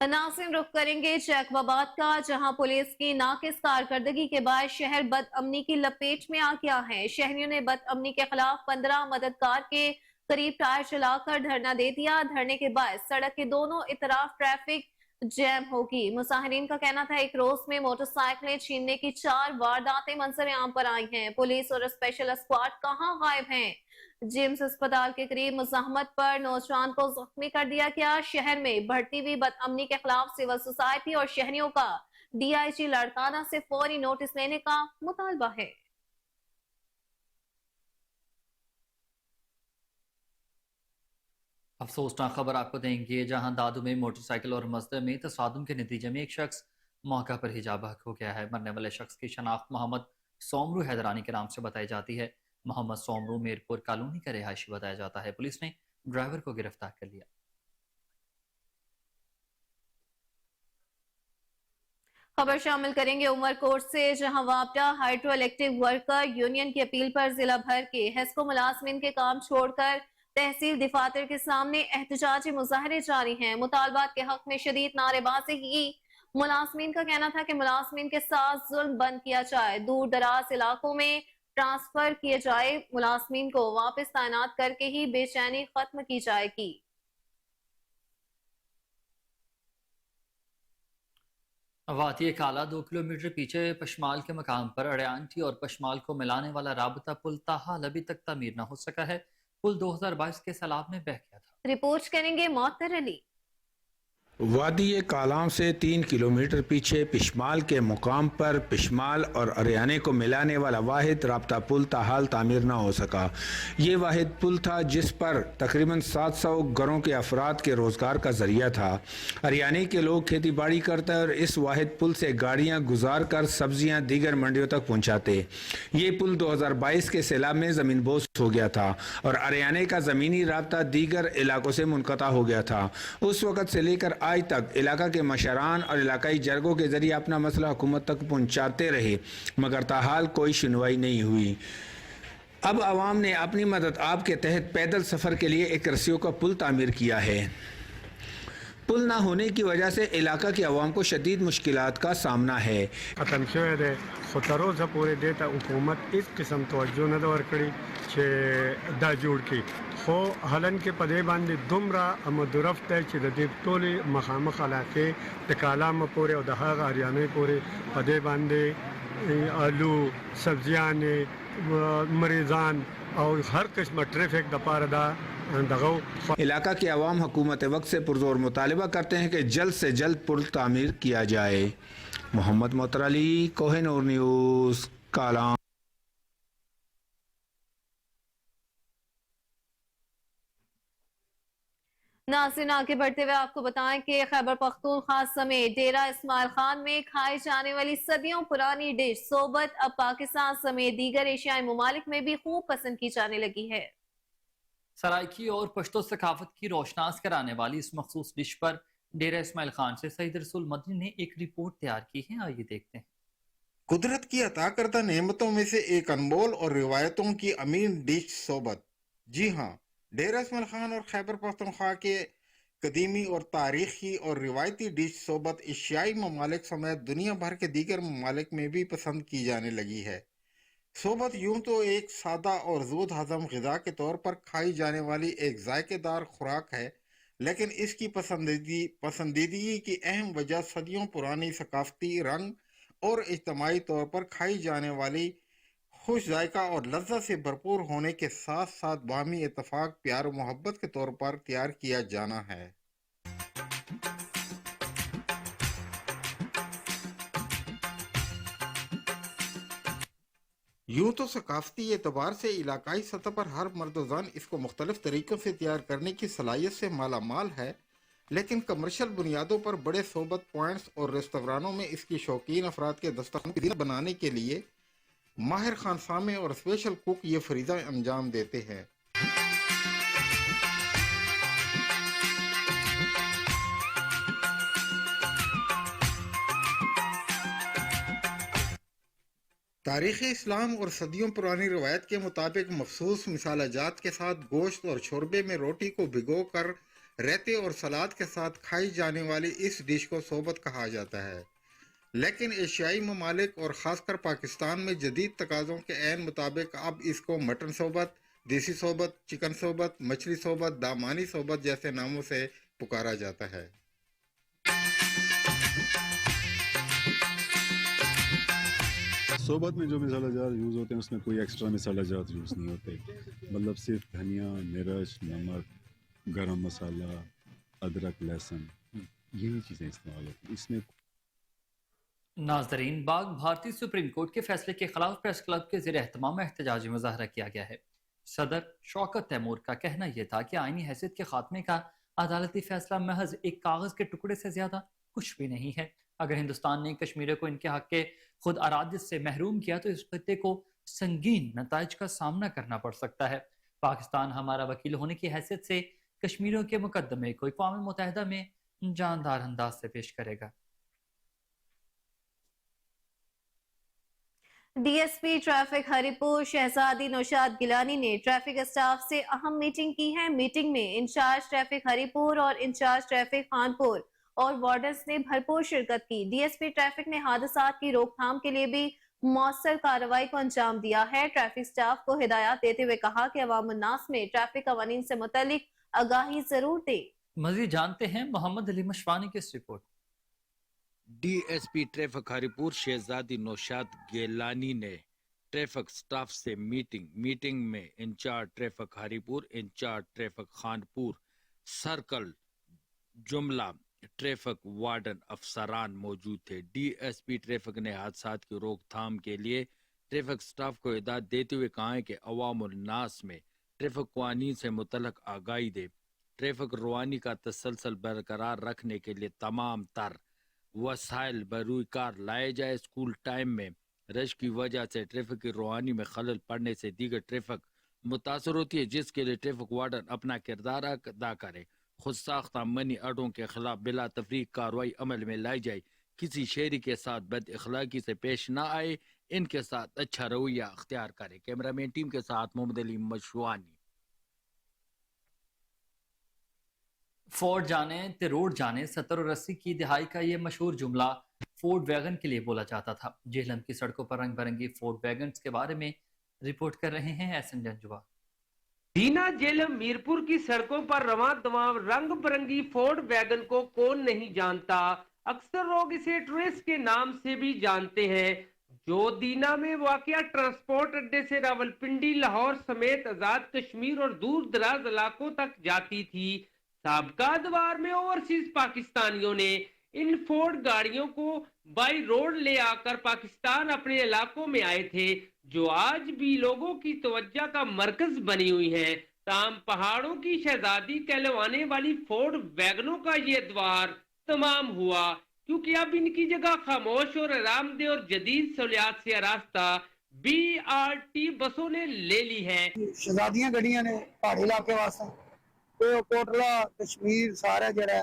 नाज़रीन, रुख करेंगे जैकबाबाद का, जहां पुलिस की नाकिस कारकर्दगी के बाद शहर बदअमनी की लपेट में आ गया है। शहरियों ने बदअमनी के खिलाफ 15 मददगार के करीब टायर चलाकर धरना दे दिया। धरने के बाद सड़क के दोनों इतराफ ट्रैफिक जैम होगी। मुसाहिरीन का कहना था एक रोज में मोटरसाइकिलें छीनने की 4 वारदातें मंजर आम पर आई हैं। पुलिस और स्पेशल स्क्वाड कहां गायब हैं? जिम्स अस्पताल के करीब मुज़ाहमत पर नौजवान को जख्मी कर दिया गया। शहर में बढ़ती हुई बदअमनी के खिलाफ सिविल सोसाइटी और शहरियों का DIG लाड़काना से फौरी नोटिस लेने का मुतालबा है। अफसोसनाक खबर आपको देंगे, जहां दादू में मोटरसाइकिल और मजदे में तसादुम के नतीजे में एक शख्स मौका पर ही जाबाक हो गया है। मरने वाले शख्स की शनाख्त मोहम्मद सोमरू हैदरानी के नाम से बताई जाती है। मोहम्मद सोमरू मीरपुर कॉलोनी का रिहायशी बताया जाता है। पुलिस ने ड्राइवर को गिरफ्तार कर लिया। खबर शामिल करेंगे उमरकोट से, जहां वापडा हाइड्रो इलेक्ट्रिक वर्कर यूनियन की अपील पर जिला भर के हेस्को मुलाजमीन के काम छोड़कर तहसील दफातर के सामने एहतजाजी मुजाहरे जारी हैं। मुतालबात के हक में शदीद नारेबाजी की। मुलाजमीन का कहना था कि मुलाजमीन के साथ जुल्म बंद किया जाए, दूर दराज इलाकों में ट्रांसफर किए जाए, मुलाजमीन को वापस तैनात करके ही बेचैनी खत्म की जाएगी। वाती काला 2 किलोमीटर पीछे पशमाल के मकाम पर अड़ियांटी और पशमाल को मिलाने वाला राबता पुल ताहाल अभी तक तामीर न हो सका है। पुल 2022 के सैलाब में बह गया था। रिपोर्ट करेंगे मौतर अली। वादी कालाम से 3 किलोमीटर पीछे पिशमाल के मुकाम पर पिशमाल और अरियाने को मिलाने वाला वाहिद राब्ता पुल ताहाल तामीर न हो सका। ये वाहिद पुल था जिस पर तकरीबन 700 घरों के अफराद के रोज़गार का ज़रिया था। अरियाने के लोग खेती बाड़ी करते और इस वाहिद पुल से गाड़ियाँ गुजार कर सब्जियाँ दीगर मंडियों तक पहुँचाते। ये पुल 2022 के सैलाब में ज़मीन बोस हो गया था और अरियाने का ज़मीनी राब्ता दीगर इलाकों से मुनक़ता हो गया था। उस वक़्त से लेकर आज तक इलाका के मशरान और इलाकाई जरगों के जरिए अपना मसला हुकूमत तक पहुंचाते रहे, मगर ताहाल कोई सुनवाई नहीं हुई। अब आवाम ने अपनी मदद आप के तहत पैदल सफ़र के लिए एक रस्सियों का पुल तामीर किया है। पुल न होने की वजह से इलाका के अवाम को शदीद मुश्किलात का सामना है। ختم شوی دی خو تر اوسه پورې دې ته حکومت هیڅ قسم توجه نه ده ورکړې چې دا جوړ کړي، خو حالن کې په دې باندې دومره مدرف دی چې د دې ټولې مخامخ علاقې د کالامه پورې او د هغه اریانۍ پورې په دې باندې آلو، سبزیانې، مریضان او هر قسمه ټریفک د پاره دا دغه इलाका के अवाम हुकूमत वक्त से पुरजोर मुतालबा करते हैं कि जल्द से जल्द पुल तामीर किया जाए। मोहम्मद मोतर अली, कोहिनूर न्यूज़, कालाम। नाज़रीन, आगे बढ़ते हुए आपको बताएं कि खैबर पख्तूनख्वा समेत डेरा इस्माइल खान में खाई जाने वाली सदियों पुरानी डिश सोबत अब पाकिस्तान समेत दीगर एशियाई ममालिक में भी खूब पसंद की जाने लगी है। सराइकी और पश्तो सकाफत की रोशनास कराने वाली इस मखसूस डिश पर डेरा इस्माइल खान से सईद रसूल मदनी ने एक रिपोर्ट तैयार की है, आइए देखते हैं। कुदरत की अता करदा नेमतों में से एक अनमोल और रिवायतों की अमीर डिश सोबत। जी हाँ, डेरा इस्माइल खान और खैबर पख्तूनख्वा के कदीमी और तारीखी और रिवायती डिश सोबत एशियाई ममालिक समेत दुनिया भर के दीगर ममालिक में भी पसंद की जाने लगी है। सोबत यूं तो एक सादा और ज़ूद हज़म ग़िज़ा के तौर पर खाई जाने वाली एक जायकेदार खुराक है, लेकिन इसकी पसंदीदगी की अहम वजह सदियों पुरानी सकाफती रंग और इज्तमाही तौर पर खाई जाने वाली खुश जायका और लज्जत से भरपूर होने के साथ साथ बाहमी इत्तफाक, प्यार और मोहब्बत के तौर पर तैयार किया जाना है। यूं तो सकाफती एतबार से इलाकाई सतह पर हर मर्द-ओ-ज़न इसको मुख्तलिफ तरीक़ों से तैयार करने की सलाहियत से मालामाल है, लेकिन कमर्शियल बुनियादों पर बड़े सोबत पॉइंट्स और रेस्तरानों में इसकी शौकीन अफराद के दस्तरखान बनाने के लिए माहिर खानसामे और स्पेशल कुक ये फरीज़ा अंजाम देते हैं। तारीख़ इस्लाम और सदियों पुरानी रवायत के मुताबिक मखसूस मिसालाजात के साथ गोश्त और शोरबे में रोटी को भिगो कर रहते और सलाद के साथ खाई जाने वाली इस डिश को सोबत कहा जाता है, लेकिन एशियाई ममालिक और ख़ासकर पाकिस्तान में जदीद तकाज़ों के ऐन मुताबिक अब इसको मटन सोबत, देसी सोबत, चिकन सोबत, मछली सोबत, दामानी सोबत जैसे नामों से पुकारा जाता है। सोबत में जो मसाला जात यूज़ होते हैं उसमें कोई एक्स्ट्रा मसाला जात यूज़ नहीं होते, मतलब सिर्फ धनिया, मिर्च, नमक, गरम मसाला, अदरक, लहसुन, यही चीज़ें इस्तेमाल होती हैं इसमें। नाजरीन, बाग भारतीय सुप्रीम कोर्ट के फैसले के खिलाफ प्रेस क्लब के ज़ेर एहतमाम एहतजाजी मुजाहरा किया गया है। सदर शौकत तैमूर का कहना यह था कि आईनी हैसियत के खात्मे का अदालती फैसला महज एक कागज के टुकड़े से ज्यादा कुछ भी नहीं है। अगर हिंदुस्तान ने कश्मीरियों को इनके हक के खुद अरादियत से महरूम किया तो इस खत्ते को संगीन नताइज का सामना करना पड़ सकता है। पाकिस्तान हमारा वकील होने की हैसियत से कश्मीरियों के मुकदमे को अक़वाम मुत्तहिदा में जानदार अंदाज से पेश करेगा। डीएसपी ट्रैफिक हरिपुर शहजादी नौशाद गिलानी ने ट्रैफिक स्टाफ से अहम मीटिंग की है। मीटिंग में इंचार्ज ट्रैफिक हरिपुर और इंचार्ज ट्रैफिक खानपुर और वार्डन्स ने भरपूर शिरकत की। डीएसपी ट्रैफिक ने हादसात की रोकथाम के लिए भी मौसर कार्रवाई को अंजाम दिया है। ट्रैफिक स्टाफ को हिदायत देते हुए कहा कि अवाम उन्नास में ट्रैफिक कवानीन से मुतालिक आगाही जरूर दे। मजीद जानते हैं मोहम्मद अली मशवानी की इस रिपोर्ट। डीएसपी ट्रैफिक हरिपुर शहजादी नौशाद गेलानी ने ट्रैफिक स्टाफ से मीटिंग में incharge traffic Haripur, incharge traffic Khanpur, circle जुमला ट्रैफिक वार्डन अफसरान मौजूद थे। डीएसपी ट्रैफिक ने हादसात की रोकथाम के लिए ट्रैफिक स्टाफ को हिदायत देते हुए कहा है कि अवाम उन्नास में ट्रैफिक कानून से मुतल्लक आगाही दे। ट्रैफिक रवानी का तसलसल बरकरार रखने के लिए तमाम तर वसाइल बरूकार लाए जाए। स्कूल टाइम में रश की वजह से ट्रैफिक की रवानी में खलल पड़ने से दीगर ट्रैफिक मुतासर होती है, जिसके लिए ट्रैफिक वार्डन अपना किरदार अदा करे। खुद साख्ता मनी अड्डों के खिलाफ बिला तफरीक कार्रवाई अमल में लाई जाए। किसी शहरी के साथ बद अखलाकी से पेश न आए, इनके साथ अच्छा रवैया अख्तियार करे। कैमरामैन टीम के साथ मोहम्मद अली मशवानी। फोर्ड जाने ते रोड जाने 70 और 80 की दहाई का ये मशहूर जुमला फोर्ड वैगन के लिए बोला जाता था। जेहलम की सड़कों पर रंग बिरंगी फोर्ड वैगन्स के बारे में रिपोर्ट कर रहे हैं एहसन जंजुआ। दीना जेलम मीरपुर की सड़कों पर रवां दवां रंग बिरंगी फोर्ड वैगन को कौन नहीं जानता। अक्सर लोग इसे ट्रेस के नाम से भी जानते हैं, जो दीना में वाक़या ट्रांसपोर्ट अड्डे से रावलपिंडी, लाहौर समेत आजाद कश्मीर और दूर दराज इलाकों तक जाती थी। साबका अदवार में ओवरसीज पाकिस्तानियों ने इन फोर्ड गाड़ियों को बाई रोड ले आकर पाकिस्तान अपने इलाकों में आए थे, जो आज भी लोगों की तवज्जो का मरकज बनी हुई है। ताम पहाड़ों की शहजादी कहलवाने वाली फोर्ड वैगनों का ये द्वार तमाम हुआ, क्योंकि अब इनकी जगह खामोश और आरामदेह और जदीद सहूलियात से रास्ता BRT बसों ने ले ली है। शहजादियां गड्डियां ने पहाड़ी इलाके वास्ते तो कोटला कश्मीर सारा जरा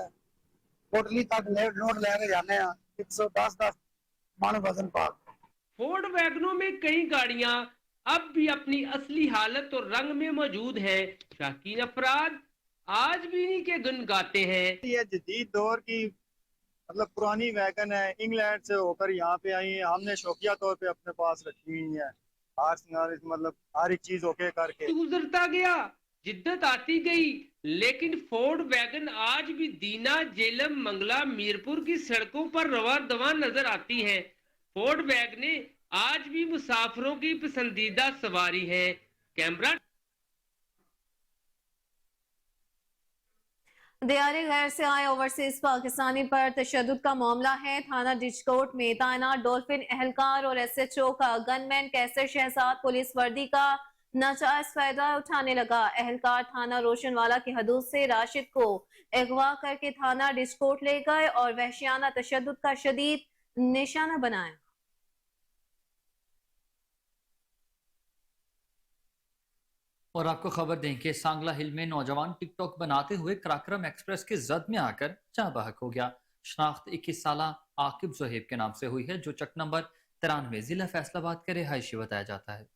कोटली तक नोट लेके जाने 110 मन वजन पा। फोर्ड वैगनों में कई गाड़ियां अब भी अपनी असली हालत और रंग में मौजूद हैं। शौकीन अफराद आज भी इन्हीं के गुन गाते हैं। ये जदीद दौर की मतलब पुरानी वैगन है, इंग्लैंड से होकर यहाँ पे आई है, हमने शौकिया तौर पे अपने पास रखी हुई है। हार सिंगार मतलब हर एक चीज ओके करके गुजरता गया, जिद्दत आती गई, लेकिन फोर्ड वैगन आज भी दीना, जेलम, मंगला, मीरपुर की सड़कों पर रवा दवा नजर आती हैं। फोर्ड वैगने आज भी मुसाफिरों की पसंदीदा सवारी है। कैमरा दियारे गैर से आए ओवरसीज पाकिस्तानी पर तशद्दुद का मामला है। थाना डिचकोट में तैनात डॉल्फिन एहलकार और SHO का गनमैन कैसर शहजाद पुलिस वर्दी का नाजायज फायदा उठाने लगा। एहलकार थाना रोशनवाला की हदूद से राशिद को अगवा करके थाना डिचकोट ले गए और वहशियाना तशद्दुद का शदीद निशाना बनाया। और आपको खबर दें कि सांगला हिल में नौजवान टिकटॉक बनाते हुए कराक्रम एक्सप्रेस की जद में आकर जाँ बहक हो गया। शनाख्त 21 साल आकिब जोहेब के नाम से हुई है, जो चक नंबर 93 जिला फैसलाबाद के रिहायशी बताया जाता है।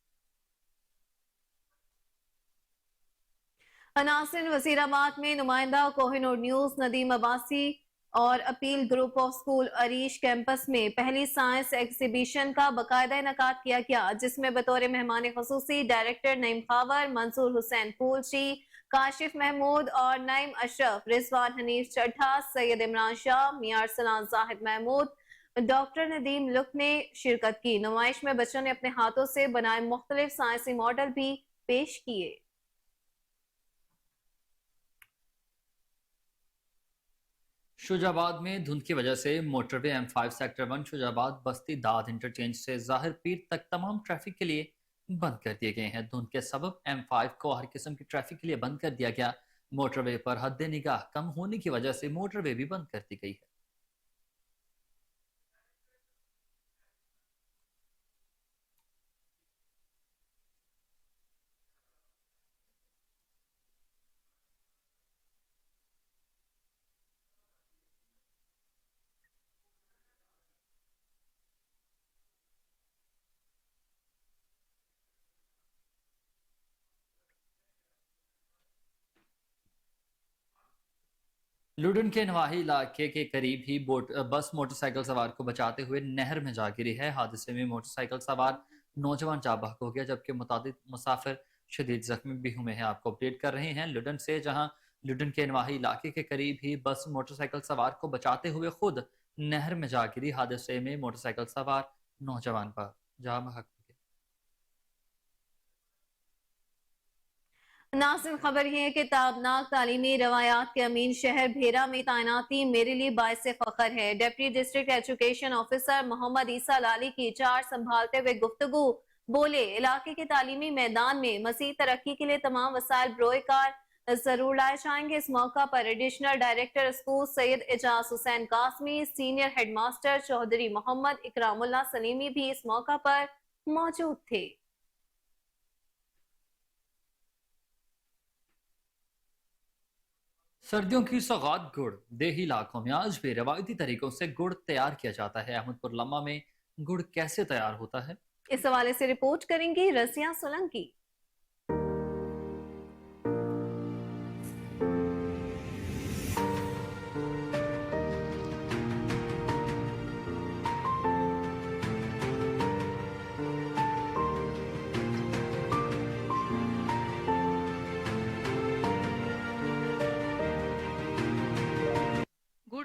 नासिर वजीराबाद में नुमाइंदा कोहिनूर न्यूज नदीम अब्बासी और appeal group of school Arish campus में पहली साइंस एग्जीबिशन का बाकायदा इनकाद किया गया, जिसमें बतौर मेहमान खुसूसी डायरेक्टर नईम खावर, मंसूर हुसैन फूलची, काशिफ महमूद और नईम अशरफ, रिजवान हनीफ चड्ढा, सैयद इमरान शाह, मियां सलाम जाहिद महमूद, डॉक्टर नदीम लुक ने शिरकत की। नुमाइश में बच्चों ने अपने हाथों से बनाए मुख्तलिफ साइंसी मॉडल भी पेश किए। शुजाबाद में धुंध की वजह से मोटरवे M5 सेक्टर 1 शुजाबाद बस्ती दाद इंटरचेंज से जाहिर पीर तक तमाम ट्रैफिक के लिए बंद कर दिए गए हैं। धुंध के सबब M5 को हर किस्म की ट्रैफिक के लिए बंद कर दिया गया। मोटरवे पर हद निगाह कम होने की वजह से मोटरवे भी बंद कर दी गई है। लुडन के नवाही इलाके के करीब ही बस मोटरसाइकिल सवार को बचाते हुए नहर में जा गिरी है। हादसे में मोटरसाइकिल सवार नौजवान जाँ बहक हो गया, जबकि मुतादिद मुसाफिर शदीद जख्मी भी हुए हैं। आपको अपडेट कर रहे हैं लुडन से, जहां लुडन के नवाही इलाके के करीब ही बस मोटरसाइकिल सवार को बचाते हुए खुद नहर में जा गिरी। हादसे में मोटरसाइकिल सवार नौजवान पर जाँ बहक। नाज़रीन, खबर है कि ताबनाक तालीमी रवायात के अमीन शहर भेरा में तैनाती मेरे लिए बाइस फख्र है। Deputy district education officer Muhammad Isa Lali की चार्ज संभालते हुए गुफ्तगू बोले, इलाके के तालीमी मैदान में मज़ीद तरक्की के लिए तमाम वसाइल बरोकार जरूर लाए जाएंगे। इस मौका पर additional director school Syed Ejaz Hussain Qasmi, senior headmaster Chaudhry Mohammad Ikramullah Saleemi भी इस मौका पर मौजूद थे। सर्दियों की सौगात गुड़। देही इलाकों में आज भी रवायती तरीकों से गुड़ तैयार किया जाता है। अहमदपुर लम्मा में गुड़ कैसे तैयार होता है, इस हवाले से रिपोर्ट करेंगी रसिया सोलंकी।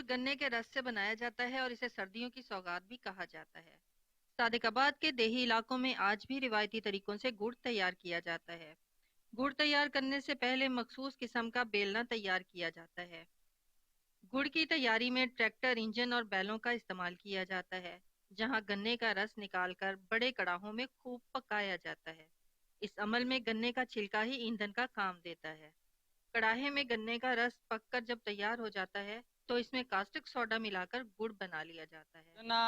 गन्ने के रस से बनाया जाता है और इसे सर्दियों की सौगात भी कहा जाता है। सादिकाबाद के देही इलाकों में आज भी रिवायती तरीकों से गुड़ तैयार किया जाता है। गुड़ तैयार करने से पहले मखसूस किस्म का बेलना तैयार किया जाता है। गुड़ की तैयारी में ट्रैक्टर, इंजन और बैलों का इस्तेमाल किया जाता है, जहां गन्ने का रस निकालकर बड़े कड़ाहों में खूब पकाया जाता है। इस अमल में गन्ने का छिलका ही ईंधन का काम देता है। कड़ाहे में गन्ने का रस पककर जब तैयार हो जाता है तो इसमें कास्टिक सोडा मिलाकर गुड़ बना लिया जाता है। ना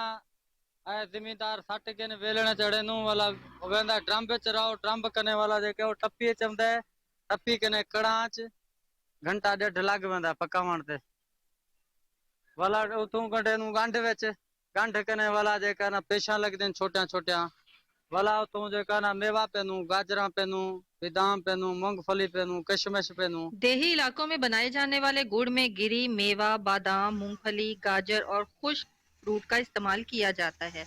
जिमीदार सट के ने वेलने चढ़े नु वाला वेंदा ड्रम पे चराओ, ड्रम करने वाला देखे वो टप्पी चमदा है, टप्पी कने कड़ाच घंटा डेढ़ लग वेंदा पकावण ते वाला तू गंढे नु गंढ विच गंढ करने वाला जेका ना पेशा लगदे न छोटिया छोटिया वाला तू जेका ना मेवा पेनू, गाजरा पेनू, बादाम पेनू, मूंगफली पेनू, किशमिश पेनू। देही इलाकों में बनाए जाने वाले गुड़ में गिरी, मेवा, बादाम, मूंगफली, गाजर और खुश्क फ्रूट का इस्तेमाल किया जाता है।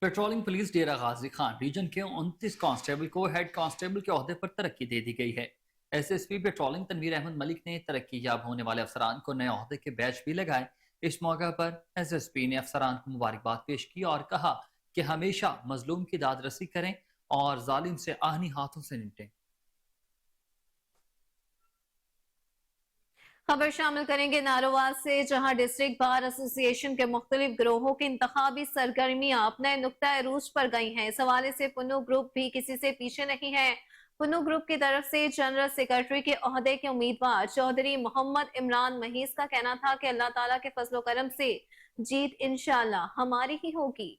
पेट्रोलिंग पुलिस डेरा गाजी खान रीजन के 29 कांस्टेबल को हेड कांस्टेबल के ओहदे पर तरक्की दे दी गई है। एसएसपी पेट्रोलिंग तनवीर अहमद मलिक ने तरक्की याब होने वाले अफसरान को नए ओहदे के बैच भी लगाए। इस मौके पर एसएसपी ने अफसरान को मुबारकबाद पेश की और कहा कि हमेशा मजलूम की दाद रसी करें और जालिम से आहनी हाथों से निपटें। खबर शामिल करेंगे नारोवाल से, जहां डिस्ट्रिक्ट बार एसोसिएशन के मुख्तलिफ ग्रोहों की इंतखाबी सरगर्मियां अपने नुक्ता रूज पर गई हैं। इस हवाले से पुन्नू ग्रुप भी किसी से पीछे नहीं है। पुन्नू ग्रुप की तरफ से जनरल सेक्रेटरी के ओहदे के उम्मीदवार चौधरी मोहम्मद इमरान महीस का कहना था कि अल्लाह ताला के फजलो करम से जीत इंशाअल्लाह हमारी ही होगी।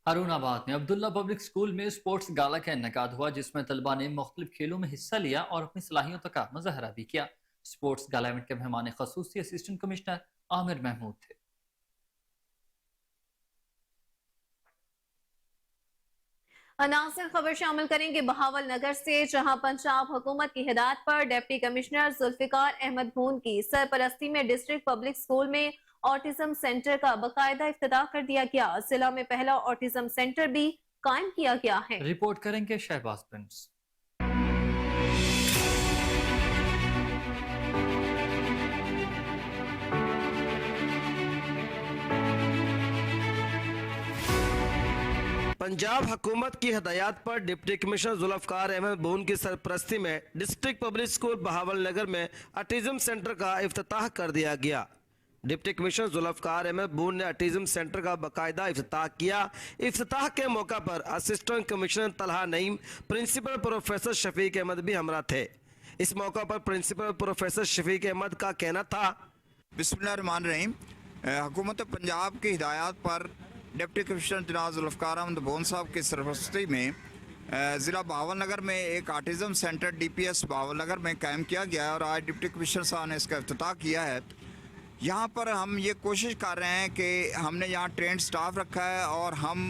हारूनाबाद में अब्दुल्ला पब्लिक स्कूल में स्पोर्ट्स गाला का इनेकाद हुआ, जिसमें तलबा ने मुख्तलिफ खेलों में हिस्सा लिया और अपनी सलाहियतों का मुजाहरा भी किया। स्पोर्ट्स गाला इवेंट के मेहमान खसूसी असिस्टेंट कमिश्नर आमिर महमूद थे। नासिर खबर शामिल करेंगे बहावल नगर से, जहां पंजाब हुकूमत की हिदायत पर डिप्टी कमिश्नर जुल्फिकार अहमद भून की सरपरस्ती में डिस्ट्रिक्ट पब्लिक स्कूल में ऑटिज्म सेंटर का बाकायदा इफ्तिताह कर दिया गया। जिला में पहला ऑटिज्म सेंटर भी कायम किया गया है। रिपोर्ट करेंगे शहबाज प्रिंस। पंजाब हुकूमत की हदायत पर डिप्टी कमिश्नर जुल्फिकार अहमद भून की सरपरस्ती में डिस्ट्रिक्ट पब्लिक स्कूल बहावल नगर में ऑटिज्म सेंटर का इफ्तिताह कर दिया गया। डिप्टी कमिश्नर जुल्फिकार अहमद भून ने ऑटिज्म सेंटर का बाकायदा इफ्तिताह किया। इफ्तिताह के मौका पर assistant commissioner Talha Naeem, principal professor Shafiq Ahmed भी हमरा थे। इस मौका पर प्रिंसिपल प्रोफेसर शफीक अहमद का कहना था, बिस्मिल्लाहिर्रहमानिर्रहीम, हुकूमत पंजाब की हिदायत पर डिप्टी कमिश्नर जनाब जुल्फिकार अहमद भून साहब की सरपरस्ती में ज़िला बहावल नगर में एक ऑटिज्म सेंटर DPS बहावल नगर में कायम किया गया है और आज डिप्टी कमिश्नर साहब ने इसका इफ्तिताह किया है। यहाँ पर हम ये कोशिश कर रहे हैं कि हमने यहाँ ट्रेंड स्टाफ रखा है और हम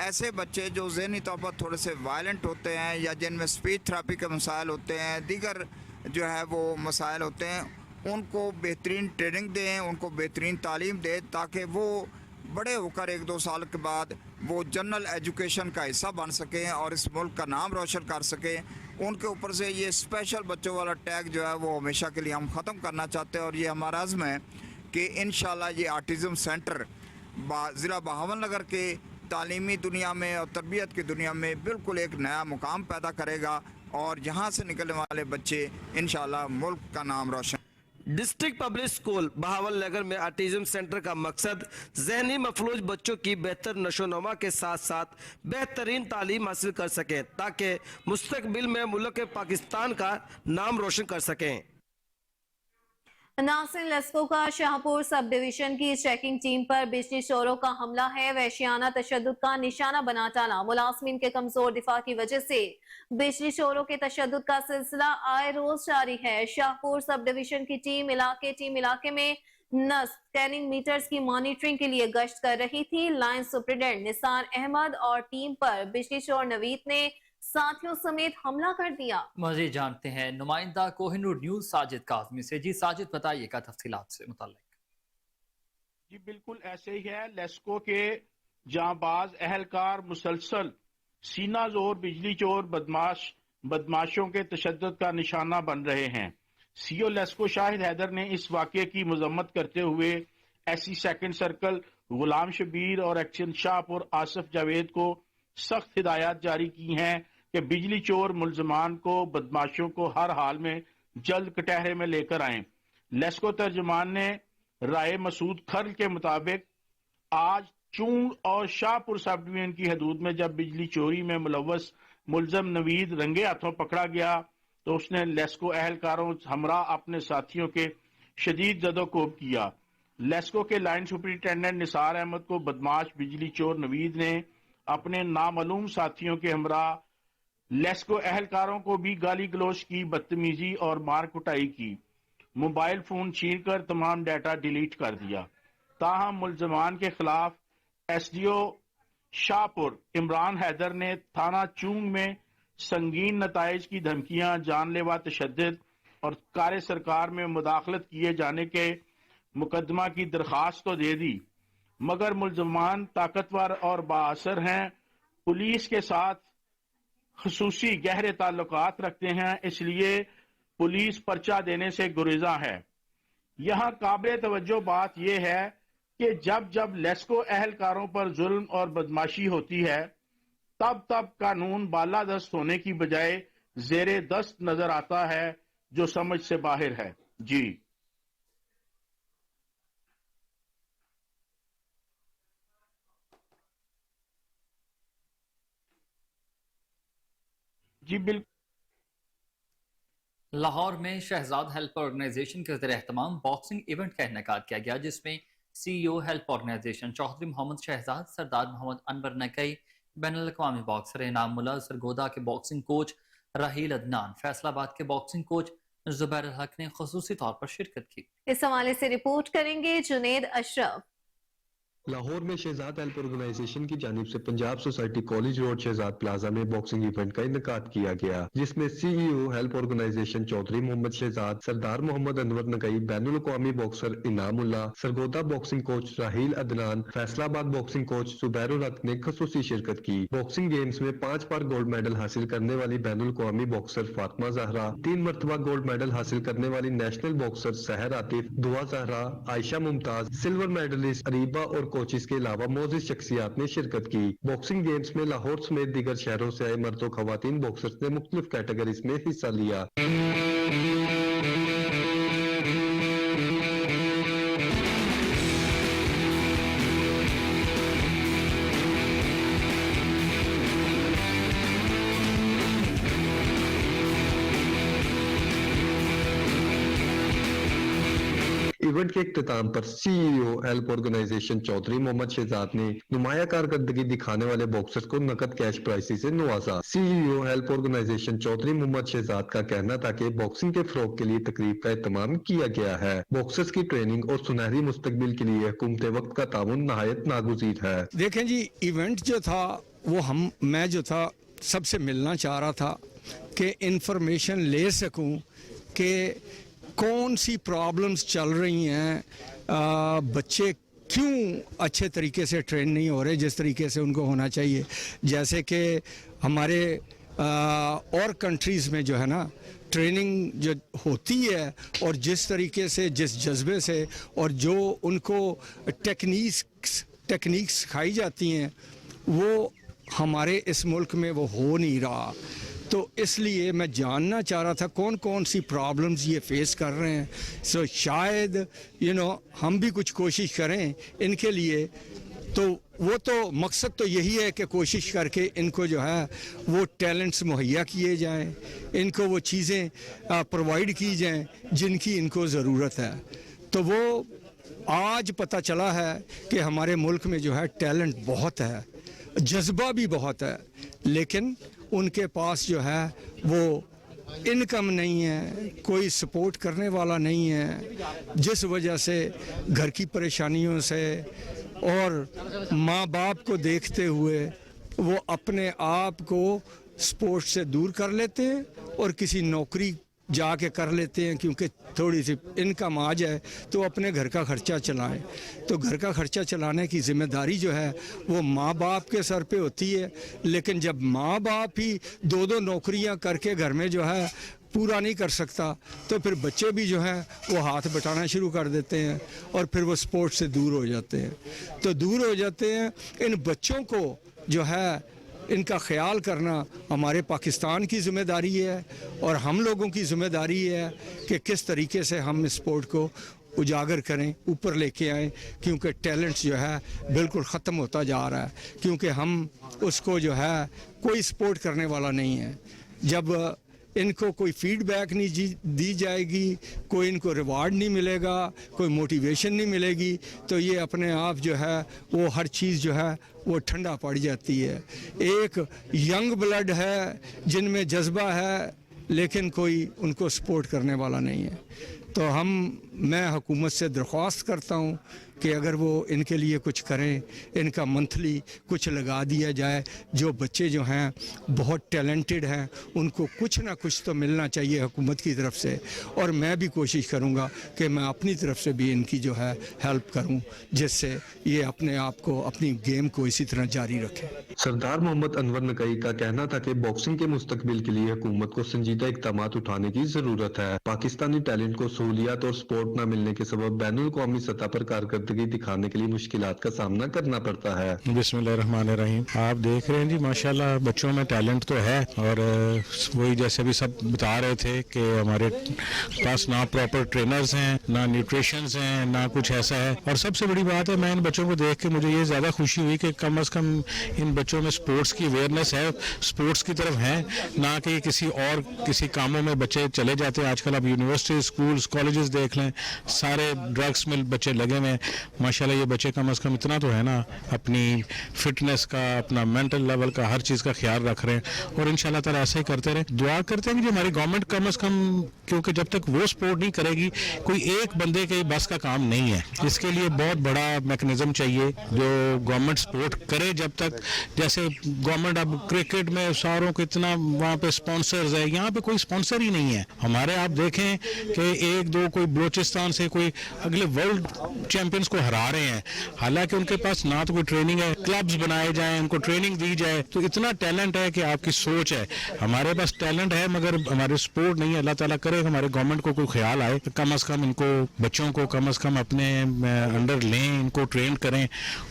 ऐसे बच्चे जो ज़हनी तौर पर थोड़े से वायलेंट होते हैं या जिनमें स्पीच थेरेपी के मसाइल होते हैं, दीगर जो है वो मसाइल होते हैं, उनको बेहतरीन ट्रेनिंग दें, उनको बेहतरीन तालीम दें ताकि वो बड़े होकर 1-2 साल के बाद वो जनरल एजुकेशन का हिस्सा बन सकें और इस मुल्क का नाम रोशन कर सकें। उनके ऊपर से ये स्पेशल बच्चों वाला टैग जो है वो हमेशा के लिए हम ख़त्म करना चाहते हैं और ये हमारा अज़्म है कि इंशाल्लाह ये ऑटिज़म सेंटर ज़िला बहावल नगर के तालीमी दुनिया में और तरबियत की दुनिया में बिल्कुल एक नया मुकाम पैदा करेगा और यहाँ से निकलने वाले बच्चे इंशाल्लाह मुल्क का नाम रोशन। डिस्ट्रिक्ट पब्लिक स्कूल बहावल नगर में ऑटिज्म सेंटर का मकसद ज़हनी मफलूज बच्चों की बेहतर नशोनुमा के साथ साथ बेहतरीन तालीम हासिल कर सकें ताकि मुस्तकबिल में मुल्क पाकिस्तान का नाम रोशन कर सकें। नासिर लस्को का शाहपुर सब डिवीजन की चेकिंग टीम पर बिजली चोरों का हमला है। वहशियाना तशद्दुद का निशाना बना डाला। मुलाजमीन के कमजोर दिफा की वजह से बिजली चोरों के तशद्दुद का सिलसिला आए रोज जारी है। शाहपुर सब डिवीजन की टीम इलाके में नस्ब स्कैनिंग मीटर्स की मॉनिटरिंग के लिए गश्त कर रही थी। लाइन सुप्रिटेंडेंट निसार अहमद और टीम पर बिजली चोर नवीद ने साथियों समेत हमला कर दिया। मजीद जानते हैं नुमाइंदा कोहिनूर न्यूज साजिद काज़मी से। जी साजिद, बताइएगा तफसीलात से मुताल्लिक। जी बिल्कुल ऐसे ही है। लेस्को के जांबाज अहलकार मुसलसल सीना जोर बिजली चोर बदमाश बदमाशों के तशद्दुद का निशाना बन रहे हैं। सीओ लेस्को शाहिद हैदर ने इस वाक़े की मजम्मत करते हुए एससी सेकंड सर्कल गुलाम शबीर और एक्शन शाहपुर आसिफ जावेद को सख्त हिदायत जारी की हैं कि बिजली चोर मुलजमान को बदमाशों को हर हाल में जल्द कटहरे में लेकर आएं। लेस्को तर्जुमान ने राय मसूद खर्ल के मुताबिक आज चूंग और शाहपुर सब डिवीजन की हदूद में जब बिजली चोरी में मुलव्वस मुलजम नवीद रंगे हाथों पकड़ा गया तो उसने लेस्को अहलकारों हमरा अपने साथियों के शदीद जदोकोब किया। लेस्को के लाइन सुपरिटेंडेंट निसार अहमद को बदमाश बिजली चोर नवीद ने अपने नामालूम साथियों के हमरा लेस्को अहलकारों को भी गाली गलोच की, बदतमीजी और मार कुटाई की। मोबाइल फोन छीनकर तमाम डाटा डिलीट कर दिया। ताहम मुलजमान के खिलाफ एसडीओ शाहपुर इमरान हैदर ने थाना चूंग में संगीन नताइज की धमकियां, जानलेवा तशद्दुद और कार्य सरकार में मुदाखलत किए जाने के मुकदमा की दरखास्त तो दे दी, मगर मुलजमान ताकतवर और बाअसर हैं, पुलिस के साथ खसूसी गहरे ताल्लुकात रखते हैं, इसलिए पुलिस पर्चा देने से गुरेजा है। यहाँ काबिल तवज्जो बात यह है कि जब जब लेस्को अहलकारों पर जुल्म और बदमाशी होती है तब तब कानून बालादस्त होने की बजाय जेरे दस्त नजर आता है, जो समझ से बाहर है। जी बिल्कुल। लाहौर में शहजाद हेल्प ऑर्गेनाइजेशन के ज़रिए एहतमाम बॉक्सिंग इवेंट का इनेकाद किया गया, जिसमें CEO help organization Chaudhry Mohammad Shahzad, Sardar Muhammad Anwar Nakai, बैनुल अक़वामी बॉक्सर इनाम मुल्ला, सरगोदा के बॉक्सिंग कोच राहील अदनान, फैसलाबाद के बॉक्सिंग कोच जुबैर हक ने खुसूसी तौर पर शिरकत की। इस हवाले से रिपोर्ट करेंगे जुनेद अशरफ। लाहौर में शहजाद हेल्प ऑर्गेनाइजेशन की जानिब से Punjab society college road Shahzad plaza में बॉक्सिंग इवेंट का इनेकाद किया गया, जिसमें CEO help organization Chaudhry Mohammad Shahzad, Sardar Muhammad Anwar Nakai, बैनुल अक़वामी boxer Inamullah, Sargodha boxing coach Raheel Adnan, Faisalabad boxing coach Zubair Haq ने खसूसी शिरकत की। बॉक्सिंग गेम्स में 5 बार गोल्ड मेडल हासिल करने वाली बैनुल अक़वामी बॉक्सर फातिमा जहरा, 3 मरतबा गोल्ड मेडल हासिल करने वाली नेशनल बॉक्सर सहर आतिफ, दुआ जहरा, आयशा मुमताज, सिल्वर मेडलिस्ट अरीबा और कोचिस के अलावा मौजूद शख्सियात ने शिरकत की। बॉक्सिंग गेम्स में लाहौर समेत दीगर शहरों से आए मर्द और खवातीन बॉक्सर्स ने मुख्तलिफ कैटेगरीज में हिस्सा लिया। इवेंट के इख्तिताम पर CEO help organization Chaudhry Mohammad Shahzad ने नुमाया कारकर्दगी दिखाने वाले बॉक्सर्स को नकद कैश प्राइजेस से नवाजा। CEO help organization Chaudhry Mohammad Shahzad का कहना था कि बॉक्सिंग के फरोग के लिए तकरीब का एहतमाम किया गया है। बॉक्सर्स की ट्रेनिंग और सुनहरी मुस्तकबिल के लिए हुकूमत वक्त का ताउन नहायत नागुज़ीर है। देखें जी, इवेंट जो था वो मैं जो था सबसे मिलना चाह रहा था कि इंफॉर्मेशन ले सकूं कि कौन सी प्रॉब्लम्स चल रही हैं, बच्चे क्यों अच्छे तरीके से ट्रेन नहीं हो रहे जिस तरीके से उनको होना चाहिए। जैसे कि हमारे और कंट्रीज़ में जो है ना ट्रेनिंग जो होती है और जिस तरीके से, जिस जज्बे से और जो उनको टेक्निक्स सिखाई जाती हैं वो हमारे इस मुल्क में वो हो नहीं रहा। तो इसलिए मैं जानना चाह रहा था कौन कौन सी प्रॉब्लम्स ये फेस कर रहे हैं। सो शायद हम भी कुछ कोशिश करें इनके लिए। तो वो तो मकसद तो यही है कि कोशिश करके इनको जो है वो टैलेंट्स मुहैया किए जाएं, इनको वो चीज़ें प्रोवाइड की जाएं जिनकी इनको ज़रूरत है। तो वो आज पता चला है कि हमारे मुल्क में जो है टैलेंट बहुत है, जज्बा भी बहुत है, लेकिन उनके पास जो है वो इनकम नहीं है, कोई सपोर्ट करने वाला नहीं है, जिस वजह से घर की परेशानियों से और माँ बाप को देखते हुए वो अपने आप को स्पोर्ट्स से दूर कर लेते हैं और किसी नौकरी जाके कर लेते हैं क्योंकि थोड़ी सी इनकम आ जाए तो अपने घर का खर्चा चलाएं। तो घर का खर्चा चलाने की ज़िम्मेदारी जो है वो माँ बाप के सर पे होती है, लेकिन जब माँ बाप ही दो दो नौकरियां करके घर में जो है पूरा नहीं कर सकता तो फिर बच्चे भी जो हैं वो हाथ बटाना शुरू कर देते हैं और फिर वो स्पोर्ट्स से दूर हो जाते हैं। तो दूर हो जाते हैं, इन बच्चों को जो है इनका ख्याल करना हमारे पाकिस्तान की ज़िम्मेदारी है और हम लोगों की ज़िम्मेदारी है कि किस तरीके से हम स्पोर्ट को उजागर करें, ऊपर लेके आएँ, क्योंकि टैलेंट जो है बिल्कुल ख़त्म होता जा रहा है, क्योंकि हम उसको जो है कोई सपोर्ट करने वाला नहीं है। जब इनको कोई फीडबैक नहीं दी जाएगी, कोई इनको रिवार्ड नहीं मिलेगा, कोई मोटिवेशन नहीं मिलेगी, तो ये अपने आप जो है वो हर चीज़ जो है वो ठंडा पड़ जाती है। एक यंग ब्लड है जिनमें जज्बा है, लेकिन कोई उनको सपोर्ट करने वाला नहीं है। तो मैं हुकूमत से दरख्वास्त करता हूँ कि अगर वो इनके लिए कुछ करें, इनका मंथली कुछ लगा दिया जाए। जो बच्चे जो हैं बहुत टैलेंटेड हैं उनको कुछ ना कुछ तो मिलना चाहिए हुकूमत की तरफ से, और मैं भी कोशिश करूँगा कि मैं अपनी तरफ से भी इनकी जो है हेल्प करूँ, जिससे ये अपने आप को, अपनी गेम को इसी तरह जारी रखें। सरदार मोहम्मद अनवर नकई का कहना था कि बॉक्सिंग के मुस्तकबिल के लिए हुकूमत को संजीदा इक़दाम उठाने की जरूरत है। पाकिस्तानी टैलेंट को सहूलियात और सपोर्ट न मिलने के सबब बैनुल कौमी सतह पर कारकर्दगी दिखाने के लिए मुश्किलात का सामना करना पड़ता है। बिस्मिल्लाहिर्रहमानिर्रहीम। आप देख रहे हैं जी, माशाल्लाह बच्चों में टैलेंट तो है, और वही जैसे भी सब बता रहे थे कि हमारे पास ना प्रॉपर ट्रेनर्स हैं, ना न्यूट्रिशंस हैं, ना कुछ ऐसा है। और सबसे बड़ी बात है, मैं इन बच्चों को देख के मुझे ये ज़्यादा खुशी हुई कि कम अज़ कम इन बच्चों में स्पोर्ट्स की अवेयरनेस है, स्पोर्ट्स की तरफ है, ना कि किसी कामों में बच्चे चले जाते हैं। आजकल आप यूनिवर्सिटी, स्कूल्स, कॉलेजेस देख लें, सारे ड्रग्स में बच्चे लगे हुए हैं। माशाल्लाह ये बच्चे कम अज़ कम इतना तो है ना, अपनी फिटनेस का, अपना मेंटल लेवल का, हर चीज़ का ख्याल रख रहे हैं, और इंशाल्लाह ताला ऐसे ही करते रहे। दुआ करते हैं कि हमारी गवर्नमेंट कम अज़ कम, क्योंकि जब तक वो सपोर्ट नहीं करेगी, कोई एक बंदे के बस का काम नहीं है। इसके लिए बहुत बड़ा मैकेनिज्म चाहिए जो गवर्नमेंट सपोर्ट करे। जब तक जैसे गवर्नमेंट अब क्रिकेट में सारों को इतना वहाँ पे स्पॉन्सर्स है, यहाँ पे कोई स्पॉन्सर ही नहीं है। हमारे आप देखें कि एक दो कोई बलोचिस्तान से कोई अगले वर्ल्ड चैंपियंस को हरा रहे हैं, हालांकि उनके पास ना तो कोई ट्रेनिंग है, क्लब्स बनाए जाएं, उनको ट्रेनिंग दी जाए। तो इतना टैलेंट है कि आपकी सोच है, हमारे पास टैलेंट है मगर हमारे सपोर्ट नहीं है। अल्लाह ताला करे हमारे गवर्नमेंट को कोई ख्याल आए, कम अज़ कम इनको बच्चों को कम अज़ कम अपने अंडर लें, इनको ट्रेन करें,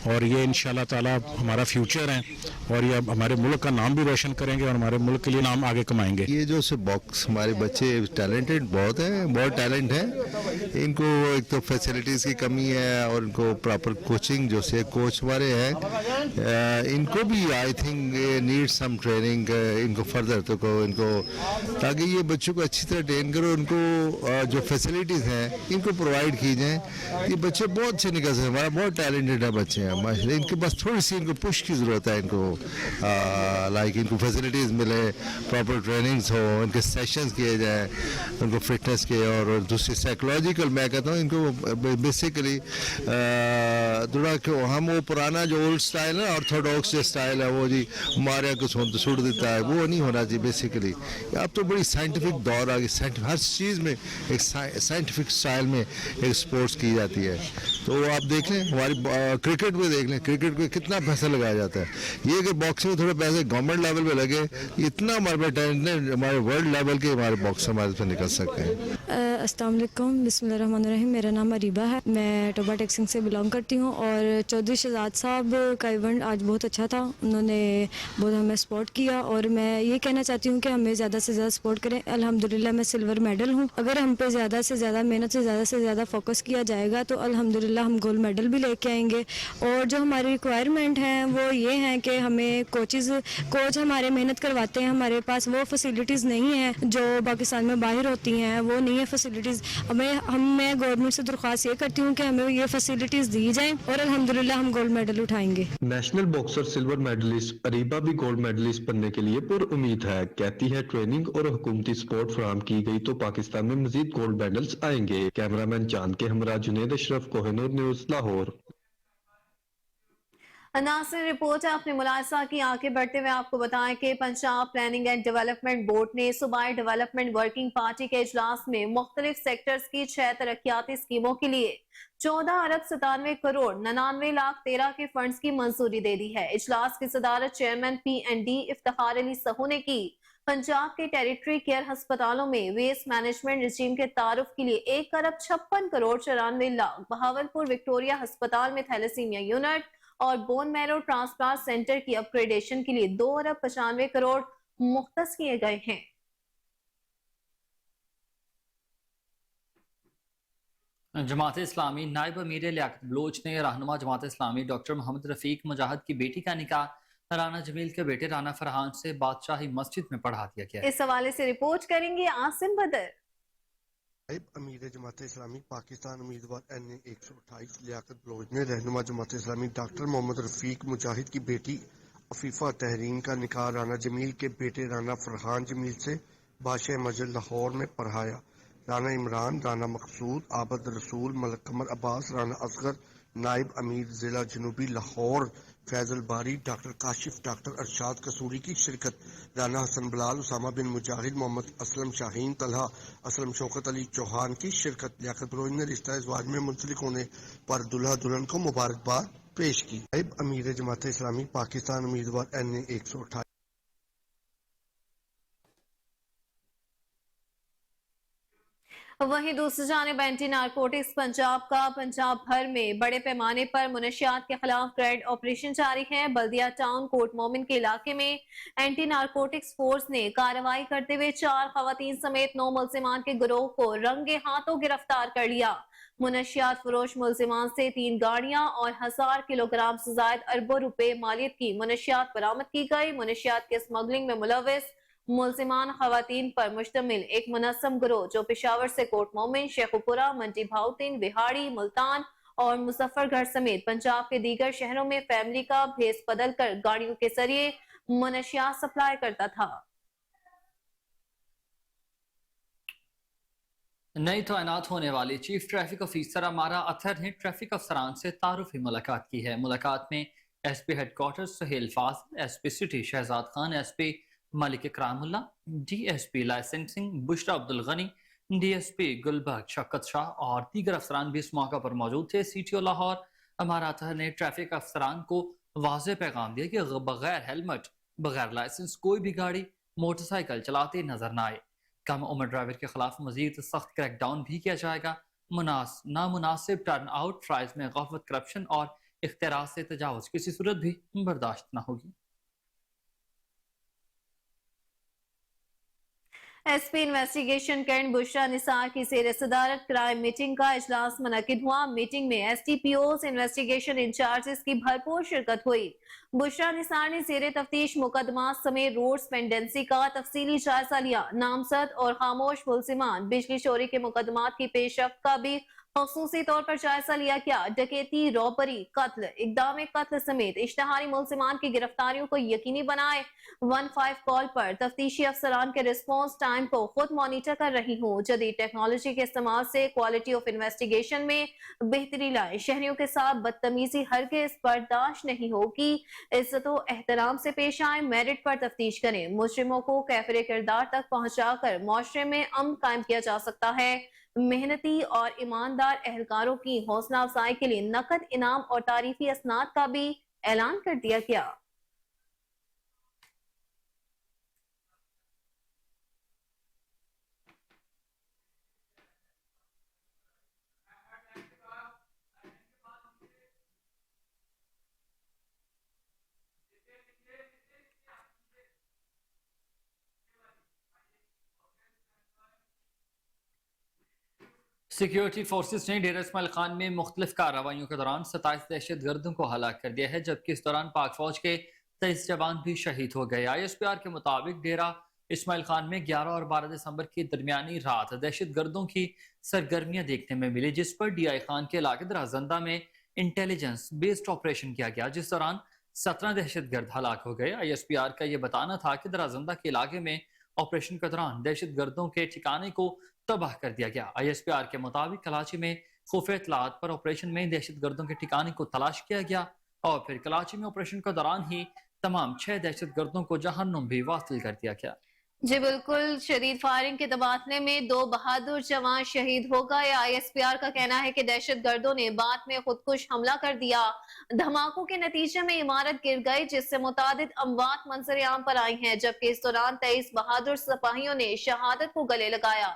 और ये इंशाल्लाह ताला हमारा फ्यूचर है, और ये हमारे मुल्क का नाम भी रोशन करेंगे और हमारे मुल्क के लिए नाम आगे कमाएंगे। ये जो बॉक्स हमारे बच्चे टैलेंटेड बहुत है, बहुत टैलेंट है। इनको एक तो फैसिलिटीज़ की कमी है, और इनको प्रॉपर कोचिंग जो से कोच हमारे हैं, इनको भी I think need some training इनको फर्दर तो इनको, ताकि ये बच्चों को अच्छी तरह ट्रेन करो, उनको जो फैसिलिटीज़ हैं इनको प्रोवाइड की जाएँ। ये बच्चे बहुत अच्छे निकल सकते, हमारा बहुत टैलेंटेड है बच्चे हैं माशाल्लाह। इनके पास थोड़ी सी इनको पुश की ज़रूरत है, इनको लाइक इनको फैसिलिटीज़ मिले, प्रॉपर ट्रेनिंग्स हो, इनके सेशंस किए जाएँ, उनको फिटनेस के, और दूसरी साइकोलॉजिकल, मैं कहता हूँ इनको बेसिकली थोड़ा हम वो पुराना जो ओल्ड स्टाइल है, ऑर्थोडॉक्स जो स्टाइल है, वो जी मारे को सुट देता है, वो नहीं होना चाहिए बेसिकली। अब तो बड़ी साइंटिफिक दौर आ गई, हर चीज़ में एक साइंटिफिक स्टाइल में एक स्पोर्ट्स की जाती है। तो आप देख लें, हमारी क्रिकेट में देख लें, क्रिकेट में कितना पैसा लगाया जाता है। ये अगर बॉक्सिंग में थोड़े पैसे गवर्नमेंट लेवल पे लगे, इतना हमारे पास टैलेंट है, हमारे वर्ल्ड लेवल के हमारे बॉक्सर हमारे पे निकल सकते हैं। अस्सलाम वालेकुम, बिस्मिल्लाहिर्रहमानिर्रहीम। मेरा नाम अरीबा है, मैं टोबा टेक्सिंग से बिलोंग करती हूँ, और चौधरी शहजाद साहब का इवेंट आज बहुत अच्छा था, उन्होंने बहुत हमें सपोर्ट किया, और मैं ये कहना चाहती हूँ कि हमें ज़्यादा से ज़्यादा सपोर्ट करें। अल्हम्दुलिल्लाह मैं सिल्वर मेडल हूँ, अगर हम पे ज़्यादा से ज़्यादा मेहनत से ज़्यादा फोकस किया जाएगा तो अल्हम्दुलिल्लाह हम गोल्ड मेडल भी लेके आएंगे। और जो हमारी रिक्वायरमेंट है वो ये है कि हमें कोच हमारे मेहनत करवाते हैं, हमारे पास वो फैसिलिटीज़ नहीं है जो पाकिस्तान में बाहर होती हैं, वो नहीं है फैसिलिटीज़। मैं गवर्नमेंट से दरख्वास्त ये करती हूँ कि हमें ये फैसिलिटीज़ दी जाएं, और अल्हम्दुलिल्लाह हम गोल्ड मेडल उठाएंगे। National boxer silver medalist Areeba भी गोल्ड मेडलिस्ट बनने के लिए पुर उम्मीद है। कहती है ट्रेनिंग और हुकूमती सपोर्ट फराहम की गई तो पाकिस्तान में मजीद गोल्ड मेडल्स आएंगे। कैमरामैन चांद के हमरा जुनेद अशरफ, कोहिनूर न्यूज़, लाहौर। नासिर रिपोर्ट आपने मुलाहिजा की। आगे बढ़ते हुए आपको बताएं कि Punjab planning and development board ने सूबाई डेवलपमेंट वर्किंग पार्टी के इजलास में मुख्तलिफ सेक्टर्स की 6 तरक्याती स्कीमों के लिए 14 अरब 97 करोड़ 99 लाख 13 के फंड्स की मंजूरी दे दी है। इजलास की सदारत चेयरमैन PND इफ्तिखार अली सहू ने की। पंजाब के टेरिटरी केयर अस्पतालों में वेस्ट मैनेजमेंट रजीम के तारुफ के लिए 1 अरब 56 करोड़ 94 लाख, बहावलपुर विक्टोरिया अस्पताल में थैलेसीमिया यूनिट और बोन मैरो ट्रांसप्लांट सेंटर की अपग्रेडेशन के लिए 2 अरब 95 करोड़ मुख्तस किए गए हैं। जमात इस्लामी नायब अमीर लियाकत बलोच ने रहनुमा जमात इस्लामी डॉक्टर मोहम्मद रफीक मुजाहिद की बेटी का निकाह राना जमील के बेटे राना फरहान से बादशाही मस्जिद में पढ़ा दिया गया। इस हवाले से रिपोर्ट करेंगे आसिम बदर। नायब अमीर जमात इस्लामी पाकिस्तान उम्मीदवार NA 128 लियाकत बलोच ने रहनुमा जमात इस्लामी डॉक्टर मोहम्मद रफीक मुजाहिद की बेटी अफीफा तहरीन का निकाह राना जमील के बेटे राना फरहान जमील से बादशाह मस्जिद लाहौर में पढ़ाया। राना इमरान, राना मकसूद, आबद रसूल, मलक कमर अब्बास, राना असगर, नायब अमीर जिला जनूबी लाहौर फैजल बारी, डॉक्टर काशिफ, डॉक्टर अरशाद कसूरी की शिरकत। राना हसन बलाल, उसामा बिन मुजाहिद, मोहम्मद असलम शाहीन, तलहा असलम, शौकत अली चौहान की शिरकत। लियाकत बलोच ने रिश्ता इज़वाज में मुंसलिक होने पर दुल्हा दुल्हन को मुबारकबाद पेश की। नायब अमीर जमात इस्लामी पाकिस्तान उम्मीदवार NA 128। वहीं दूसरी जानिब एंटी नारकोटिक्स पंजाब का पंजाब भर में बड़े पैमाने पर मुनशियात के खिलाफ रेड ऑपरेशन जारी है। बल्दिया टाउन कोट मोमिन के इलाके में एंटी नारकोटिक्स फोर्स ने कार्रवाई करते हुए 4 खवातीन समेत 9 मुलजिमान के गिरोह को रंगे हाथों गिरफ्तार कर लिया। मुनशियात फरोश मुलजिमान से 3 गाड़ियां और 1000 किलोग्राम से ज्यादा अरबों रुपए मालियत की मुनशियात बरामद की गई। मुनशियात के स्मगलिंग में मुलविस मुलजिमान खवातीन पर मुश्तमिल एक मुनस्सम गिरोह जो पेशावर से कोट मोमिन, शेखुपुरा, मंडी भाउतीन, बिहाड़ी, मुल्तान और मुजफ्फरगढ़ समेत पंजाब के दीगर शहरों में फैमिली का भेस बदल कर गाड़ियों के जरिए मुनशियात सप्लाई करता था। नई तैनात होने वाली चीफ ट्रैफिक ऑफिसर अमारा अतहर ने ट्रैफिक अफसरान से तारुफी मुलाकात की है। मुलाकात में SP headquarter Sohail Fazil, SP city Shahzad Khan, SP Malik Ikramullah, DSP licensing Bushra Abdul Ghani, DSP Gulberg Shaukat Shah और दीगर अफसरान भी इस मौका पर मौजूद थे। CTO लाहौर अमारा अतहर ने ट्रैफिक अफसरान को वाज़ेह पैगाम दिया कि बगैर हेलमेट, बगैर लाइसेंस कोई भी गाड़ी मोटरसाइकिल चलाते नजर न आए। कम उम्र ड्राइवर के खिलाफ मजीद सख्त क्रैकडाउन भी किया जाएगा। नामुनासिब टर्न आउट, प्राइस में गफलत, करप्शन और इख्तियार से तजावुज किसी सूरत भी बर्दाश्त न होगी। SP investigation cantt Bushra Nisar की ज़ेर सदारत क्राइम मीटिंग का इजलास मुनक्किद हुआ। मीटिंग में STPOs, इन्वेस्टिगेशन इंचार्जेस की भरपूर शिरकत हुई। बुशरा निसार ने ज़ेर तफ्तीश मुकदमा समेत रोड्स पेंडेंसी का तफसीली जायजा लिया। नामजद और खामोश मुलजिमान बिजली चोरी के मुकदमात की पेशरफ्त का भी खसूसी तौर पर जायजा लिया गया। डकैती, रॉबरी, कत्ल, इक़दाम कत्ल समेत इश्तहारी मुलजिमान की गिरफ्तारियों को यकीनी बनाए। 15 कॉल पर तफ्तीशी अफसरान के रिस्पॉन्स टाइम को खुद मॉनिटर कर रही हूँ। जदीद टेक्नोलॉजी के इस्तेमाल से क्वालिटी ऑफ इन्वेस्टिगेशन में बेहतरी लाए। शहरियों के साथ बदतमीजी हरगिज़ बर्दाश्त नहीं होगी। इज्जत व एहतराम से पेश आए, मेरिट पर तफ्तीश करें। मुजरिमों को कैफरे किरदार तक पहुँचाकर मुआशरे में अमन कायम किया जा सकता है। मेहनती और ईमानदार एहलकारों की हौसला अफजाई के लिए नकद इनाम और तारीफी असनाद का भी ऐलान कर दिया गया। सिक्योरिटी फोर्सेस ने डेरा इस्माइल खान में मुख्तलिफ कार्रवाइयों के दौरान 27 दहशत गर्दों को हलाक कर दिया है, जबकि इस दौरान पाक फौज के 23 जवान भी शहीद हो गए। ISPR के मुताबिक डेरा इस्माइल खान में 11 और 12 दिसंबर की दरमियानी रात दहशत गर्दों की सरगर्मियां देखने में मिली, जिस पर DI खान के इलाके दराजंदा में इंटेलिजेंस बेस्ड ऑपरेशन किया गया, जिस दौरान 17 दहशत गर्द हलाक हो गए। ISPR का यह बताना था कि दराजंदा के इलाके में ऑपरेशन के दौरान दहशत गर्दों के ठिकाने को तबाह कर दिया गया। ISPR के मुताबिक कराची में खुफिया इत्तलात पर ऑपरेशन में दहशत गर्दों के ठिकाने को तलाश किया गया और फिर कराची में ऑपरेशन के दौरान ही तमाम 6 दहशतगर्दों को जहन्नुम भी वासिल कर दिया गया। जी बिल्कुल, शदीद फायरिंग के तबादले में 2 बहादुर जवान शहीद हो गए। ISPR का कहना है कि दहशतगर्दों ने बाद में खुदकुश हमला कर दिया। धमाकों के नतीजे में इमारत गिर गई, जिससे मुतादिद अमवात मंजर आम पर आई हैं, जबकि इस दौरान 23 बहादुर सिपाहियों ने शहादत को गले लगाया।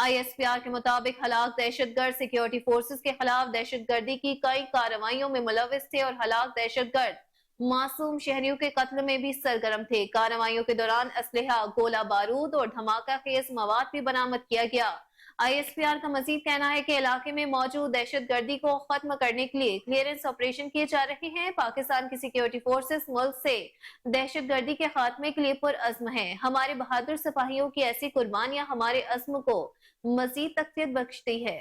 ISPR के मुताबिक हलाक दहशतगर्द सिक्योरिटी फोर्सेस के खिलाफ दहशतगर्दी की कई कार्रवाइयों में मुलविस थे और हलाक दहशतगर्द मासूम शहरियों के कत्ल में भी सरगर्म थे। कार्रवाइयों के दौरान असलहा, गोला बारूद और धमाका खेज मवाद भी बरामद किया गया। ISPR का मजीद कहना है कि इलाके में मौजूद दहशतगर्दी को खत्म करने के लिए क्लियरेंस ऑपरेशन किए जा रहे हैं। पाकिस्तान की सिक्योरिटी फोर्सेस मुल्क से दहशतगर्दी के खात्मे के लिए पुरअज़्म है। हमारे बहादुर सिपाहियों की ऐसी कुर्बानियां हमारे अज़्म को मजीद तक़वियत बख्शती है।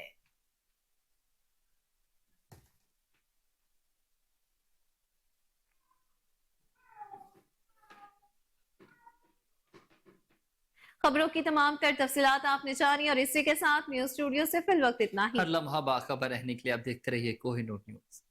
खबरों की तमाम तर तफसीलात आपने जानी और इसी के साथ न्यूज़ स्टूडियो से फिल वक्त इतना ही। हर लम्हा बाखबर रहने के लिए आप देखते रहिए कोहिनूर न्यूज़।